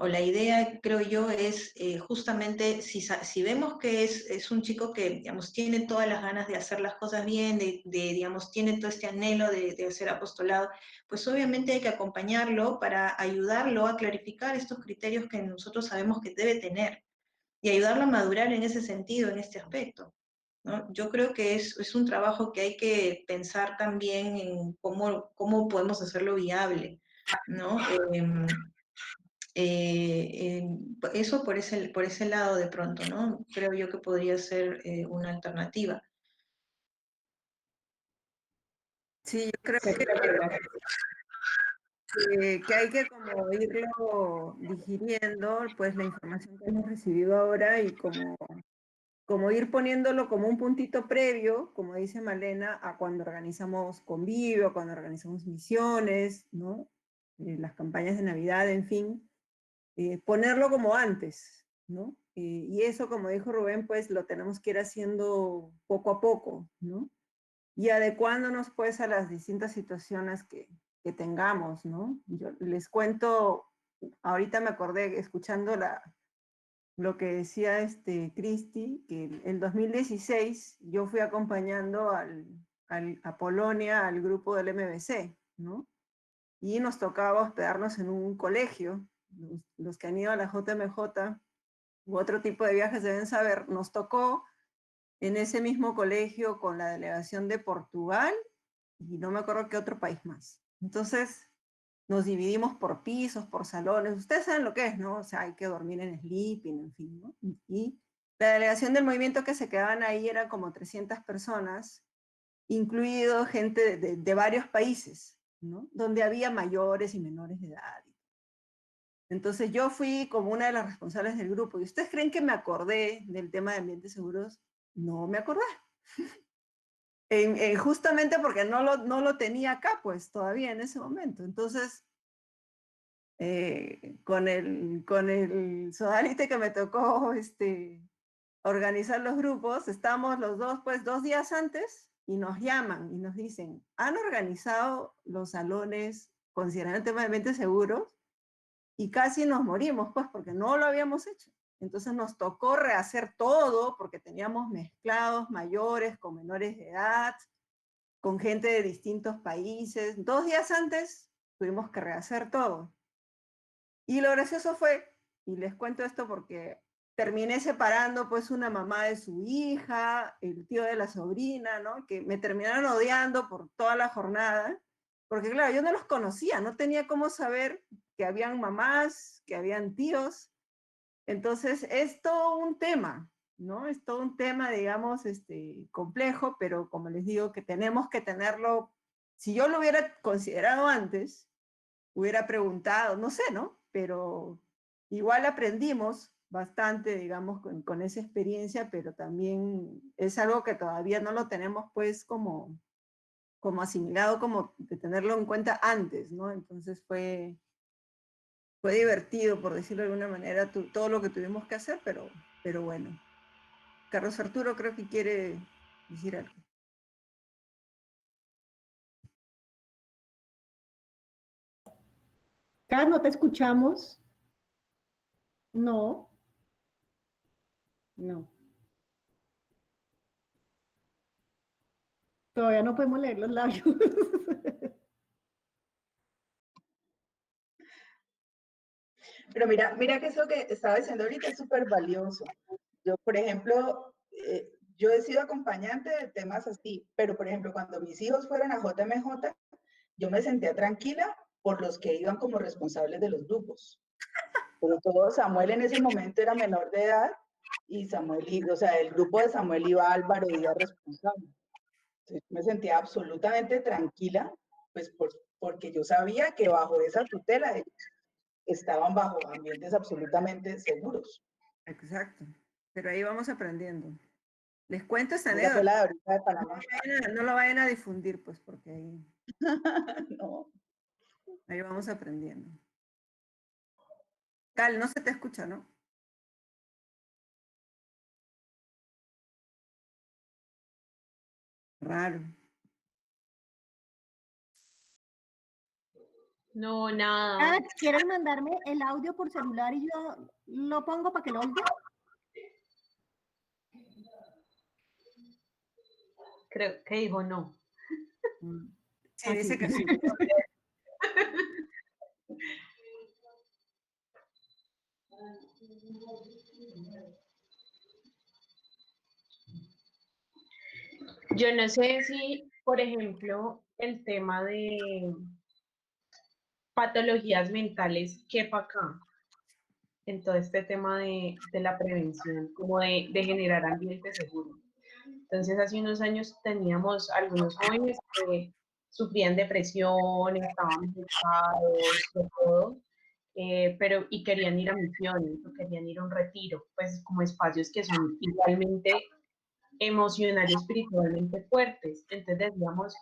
o la idea, creo yo, es justamente si vemos que es un chico que, digamos, tiene todas las ganas de hacer las cosas bien, digamos, tiene todo este anhelo de hacer apostolado, pues obviamente hay que acompañarlo para ayudarlo a clarificar estos criterios que nosotros sabemos que debe tener y ayudarlo a madurar en ese sentido, en este aspecto, ¿no? Yo creo que es un trabajo que hay que pensar también en cómo podemos hacerlo viable, ¿no? Eso por ese lado de pronto, ¿no? Creo yo que podría ser una alternativa. Sí, yo creo que hay que como irlo digiriendo, pues la información que hemos recibido ahora y como ir poniéndolo como un puntito previo, como dice Malena, a cuando organizamos convivio, cuando organizamos misiones, ¿no? Las campañas de Navidad, en fin, ponerlo como antes, ¿no? Y eso, como dijo Rubén, pues lo tenemos que ir haciendo poco a poco, ¿no? Y adecuándonos pues a las distintas situaciones que tengamos, ¿no? Yo les cuento, ahorita me acordé escuchando lo que decía Cristi, que en 2016 yo fui acompañando a Polonia al grupo del MBC, ¿no? Y nos tocaba hospedarnos en un colegio. Los que han ido a la JMJ u otro tipo de viajes deben saber, nos tocó en ese mismo colegio con la delegación de Portugal y no me acuerdo qué otro país más. Entonces nos dividimos por pisos, por salones. Ustedes saben lo que es, ¿no? O sea, hay que dormir en sleeping, en fin, ¿no? Y la delegación del movimiento que se quedaban ahí era como 300 personas, incluido gente de varios países, ¿no? Donde había mayores y menores de edad. Entonces yo fui como una de las responsables del grupo. ¿Y ustedes creen que me acordé del tema de ambientes seguros? No me acordé. Justamente porque no lo tenía acá, pues, todavía en ese momento. Entonces, con el sodalite que me tocó organizar los grupos, estábamos los dos, pues, 2 días antes, y nos llaman y nos dicen, ¿han organizado los salones considerablemente seguros? Y casi nos morimos, pues, porque no lo habíamos hecho. Entonces nos tocó rehacer todo, porque teníamos mezclados mayores con menores de edad, con gente de distintos países. 2 días antes tuvimos que rehacer todo. Y lo gracioso fue, y les cuento esto porque terminé separando pues una mamá de su hija, el tío de la sobrina, ¿no? Que me terminaron odiando por toda la jornada, porque claro, yo no los conocía, no tenía cómo saber que habían mamás, que habían tíos. Entonces es todo un tema, ¿no? Es todo un tema, digamos, complejo, pero como les digo, que tenemos que tenerlo, si yo lo hubiera considerado antes, hubiera preguntado, no sé, ¿no? Pero igual aprendimos bastante, digamos, con esa experiencia, pero también es algo que todavía no lo tenemos pues como asimilado, como de tenerlo en cuenta antes, ¿no? Entonces fue divertido, por decirlo de alguna manera, todo lo que tuvimos que hacer, pero bueno. Carlos Arturo creo que quiere decir algo. Carlos, ¿no te escuchamos? No. No. Todavía no podemos leer los labios. Pero mira que eso que estaba diciendo ahorita es súper valioso. Yo, por ejemplo, yo he sido acompañante de temas así, pero por ejemplo, cuando mis hijos fueron a JMJ, yo me sentía tranquila por los que iban como responsables de los grupos. Pero todo Samuel en ese momento era menor de edad y Samuel, o sea, el grupo de Samuel iba Álvaro Díaz responsable. Entonces, me sentía absolutamente tranquila, pues porque yo sabía que bajo esa tutela ellos estaban bajo ambientes absolutamente seguros. Exacto. Pero ahí vamos aprendiendo. Les cuento esa Esa fue anécdota. la de ahorita de Panamá. No lo vayan a difundir, pues, porque ahí, No. ahí vamos aprendiendo. Cal, no se te escucha, ¿no? Raro. No, nada. ¿Quieres mandarme el audio por celular y yo lo pongo para que lo oigan? Creo que dijo no. Sí, dice que sí. Yo no sé si, por ejemplo, el tema de patologías mentales quepa acá, en todo este tema de la prevención, como de generar ambientes seguros. Entonces, hace unos años teníamos algunos jóvenes que sufrían depresión, estaban afectados, de todo, pero y querían ir a misiones, o querían ir a un retiro, pues como espacios que son igualmente emocional y espiritualmente fuertes. Entonces decíamos,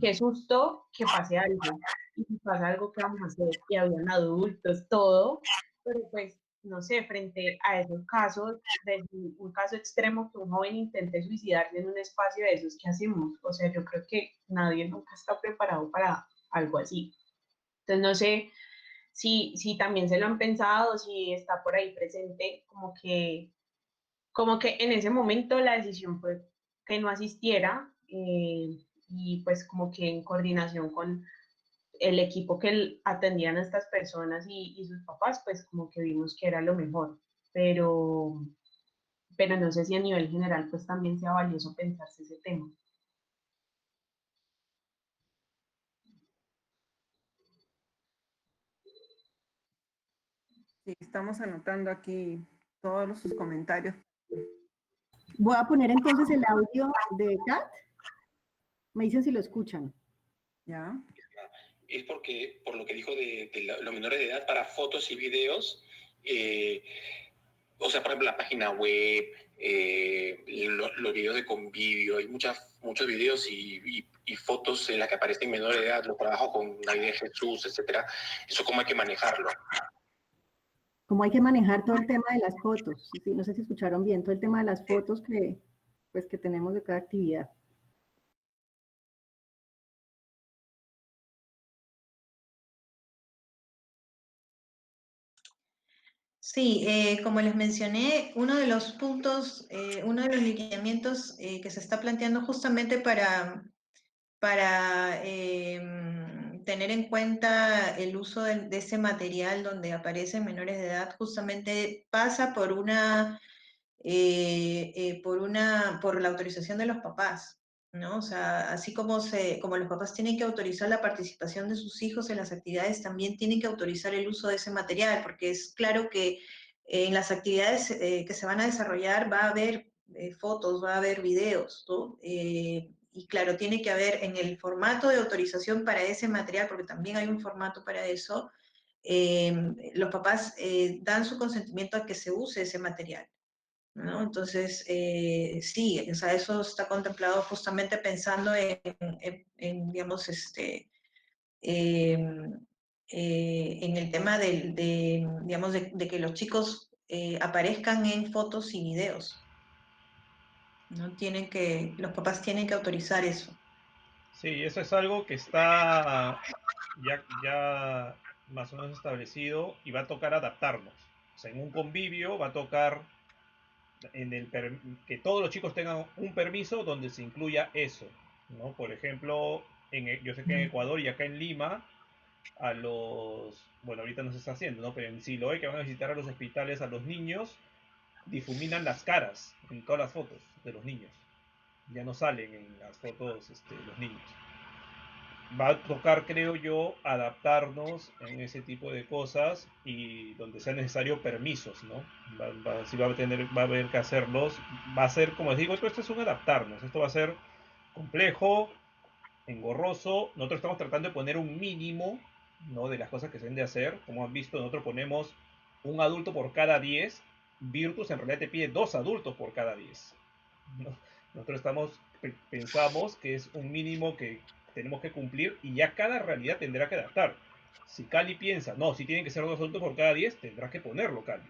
qué susto que pase algo. Y si pasa algo, ¿qué vamos a hacer? Y habían adultos, todo. Pero pues, no sé, frente a esos casos, de un caso extremo que un joven intente suicidarse en un espacio de esos, ¿qué hacemos? O sea, yo creo que nadie nunca está preparado para algo así. Entonces, no sé si también se lo han pensado, si está por ahí presente, como que en ese momento la decisión fue que no asistiera y pues como que en coordinación con el equipo que atendían a estas personas y sus papás, pues como que vimos que era lo mejor, pero, pero no sé si a nivel general pues también sea valioso pensarse ese tema. Sí, estamos anotando aquí todos sus comentarios. Voy a poner entonces el audio de Kat. Me dicen si lo escuchan. ¿Ya? Es porque, por lo que dijo de los menores de edad, para fotos y videos, o sea, por ejemplo, la página web, los videos de convivio, hay muchos videos y fotos en las que aparecen menores de edad, los trabajos con la idea de Jesús, etcétera. Eso cómo hay que manejarlo. Cómo hay que manejar todo el tema de las fotos. Sí, no sé si escucharon bien, todo el tema de las fotos que tenemos de cada actividad. Sí, como les mencioné, uno de los puntos, uno de los lineamientos que se está planteando justamente para tener en cuenta el uso de ese material donde aparecen menores de edad, justamente pasa por por la autorización de los papás, ¿no? O sea, así como los papás tienen que autorizar la participación de sus hijos en las actividades, también tienen que autorizar el uso de ese material, porque es claro que en las actividades que se van a desarrollar va a haber fotos, va a haber videos, ¿no? Y claro, tiene que haber en el formato de autorización para ese material, porque también hay un formato para eso, los papás dan su consentimiento a que se use ese material, ¿no? Entonces, sí, o sea, eso está contemplado justamente pensando digamos, en el tema digamos, de que los chicos aparezcan en fotos y videos, ¿no? Los papás tienen que autorizar eso. Sí, eso es algo que está ya más o menos establecido y va a tocar adaptarnos. O sea, en un convivio va a tocar que todos los chicos tengan un permiso donde se incluya eso, ¿no? Por ejemplo, yo sé que en Ecuador y acá en Lima, bueno, ahorita no se está haciendo, ¿no? Pero en Siloé, que van a visitar a los hospitales a los niños, difuminan las caras en todas las fotos de los niños. Ya no salen en las fotos los niños. Va a tocar, creo yo, adaptarnos en ese tipo de cosas y donde sea necesario permisos, ¿no? Si va a haber que hacerlos. Va a ser, como les digo, esto es un adaptarnos. Esto va a ser complejo, engorroso. Nosotros estamos tratando de poner un mínimo, ¿no? De las cosas que se deben de hacer. Como han visto, nosotros ponemos un adulto por cada 10. Virtus en realidad te pide 2 adultos por cada 10, ¿no? Nosotros pensamos que es un mínimo que tenemos que cumplir y ya cada realidad tendrá que adaptar. Si Cali piensa, no, si tienen que ser 2 adultos por cada 10, tendrás que ponerlo, Cali,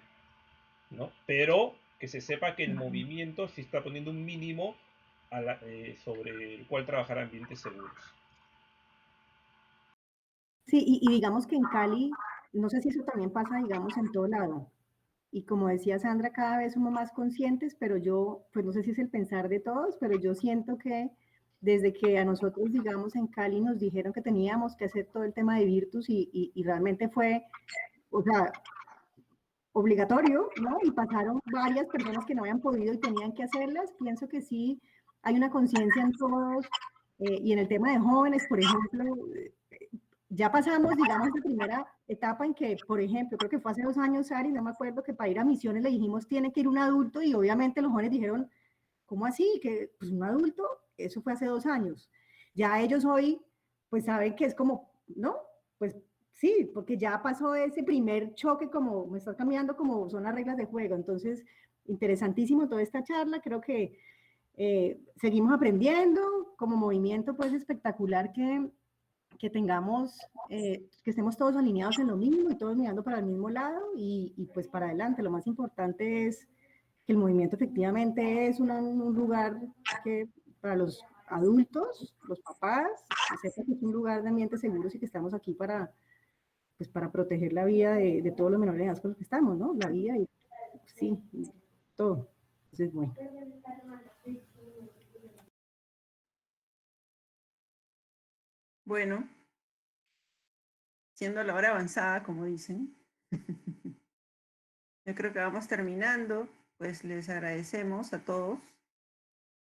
¿no? Pero que se sepa que el movimiento sí está poniendo un mínimo sobre el cual trabajar ambientes seguros. Sí, y digamos que en Cali, no sé si eso también pasa, digamos, en todo lado. Y como decía Sandra, cada vez somos más conscientes, pero yo, pues no sé si es el pensar de todos, pero yo siento que desde que a nosotros, digamos, en Cali nos dijeron que teníamos que hacer todo el tema de Virtus y realmente fue, o sea, obligatorio, ¿no? Y pasaron varias personas que no habían podido y tenían que hacerlas. Pienso que sí hay una conciencia en todos y en el tema de jóvenes, por ejemplo, ya pasamos, digamos, la primera etapa en que, por ejemplo, creo que fue hace 2 años, Ari, no me acuerdo, que para ir a misiones le dijimos tiene que ir un adulto y obviamente los jóvenes dijeron, ¿cómo así? Que pues un adulto, eso fue hace 2 años. Ya ellos hoy, pues saben que es como, ¿no? Pues sí, porque ya pasó ese primer choque, como me estás cambiando, como son las reglas de juego. Entonces, interesantísimo toda esta charla, creo que seguimos aprendiendo, como movimiento, pues espectacular que tengamos, que estemos todos alineados en lo mismo y todos mirando para el mismo lado y pues para adelante. Lo más importante es que el movimiento efectivamente es un lugar que para los adultos, los papás, que sepan que es un lugar de ambientes seguros y que estamos aquí pues para proteger la vida de todos los menores de edad con los que estamos, ¿no? La vida y sí, y todo. Entonces, bueno. Bueno, siendo la hora avanzada, como dicen, yo creo que vamos terminando, pues les agradecemos a todos.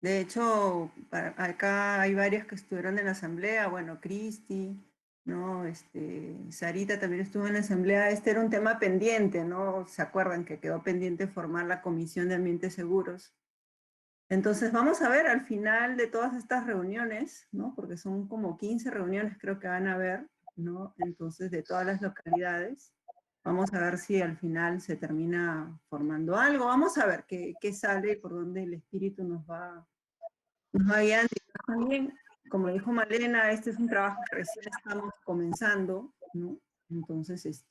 De hecho, acá hay varios que estuvieron en la asamblea, bueno, Cristi, ¿no? Sarita también estuvo en la asamblea. Este era un tema pendiente, ¿no? ¿Se acuerdan que quedó pendiente formar la Comisión de Ambientes Seguros? Entonces vamos a ver al final de todas estas reuniones, ¿no? Porque son como 15 reuniones creo que van a haber, ¿no? Entonces de todas las localidades. Vamos a ver si al final se termina formando algo. Vamos a ver qué sale y por dónde el espíritu nos va guiando. También, como dijo Malena, este es un trabajo que recién estamos comenzando, ¿no? Entonces,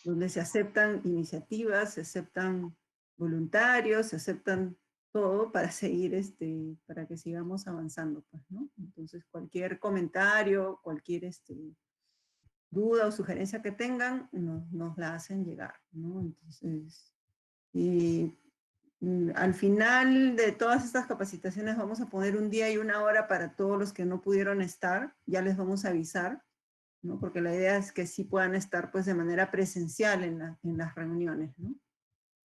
donde se aceptan iniciativas, se aceptan voluntarios, se aceptan todo para seguir, para que sigamos avanzando, pues, ¿no? Entonces, cualquier comentario, cualquier duda o sugerencia que tengan, nos la hacen llegar, ¿no? Entonces, y al final de todas estas capacitaciones vamos a poner un día y una hora para todos los que no pudieron estar, ya les vamos a avisar, ¿no? Porque la idea es que sí puedan estar pues de manera presencial en las reuniones, ¿no?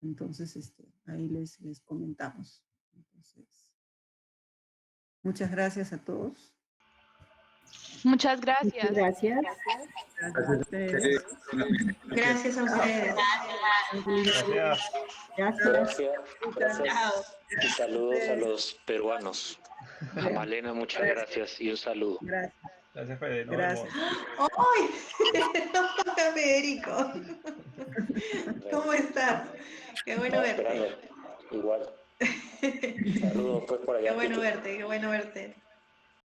Entonces, ahí les comentamos. Entonces, muchas gracias a todos. Muchas gracias. Gracias. Gracias a ustedes. Gracias a ustedes. Gracias. Gracias. Y saludos a los peruanos. A Malena, muchas gracias y un saludo. Gracias. Gracias, Fede. Nos Gracias. vemos. ¡Ay! Federico. ¿Cómo estás? Qué bueno verte. Igual. Saludos pues por allá. Qué bueno verte, qué bueno verte.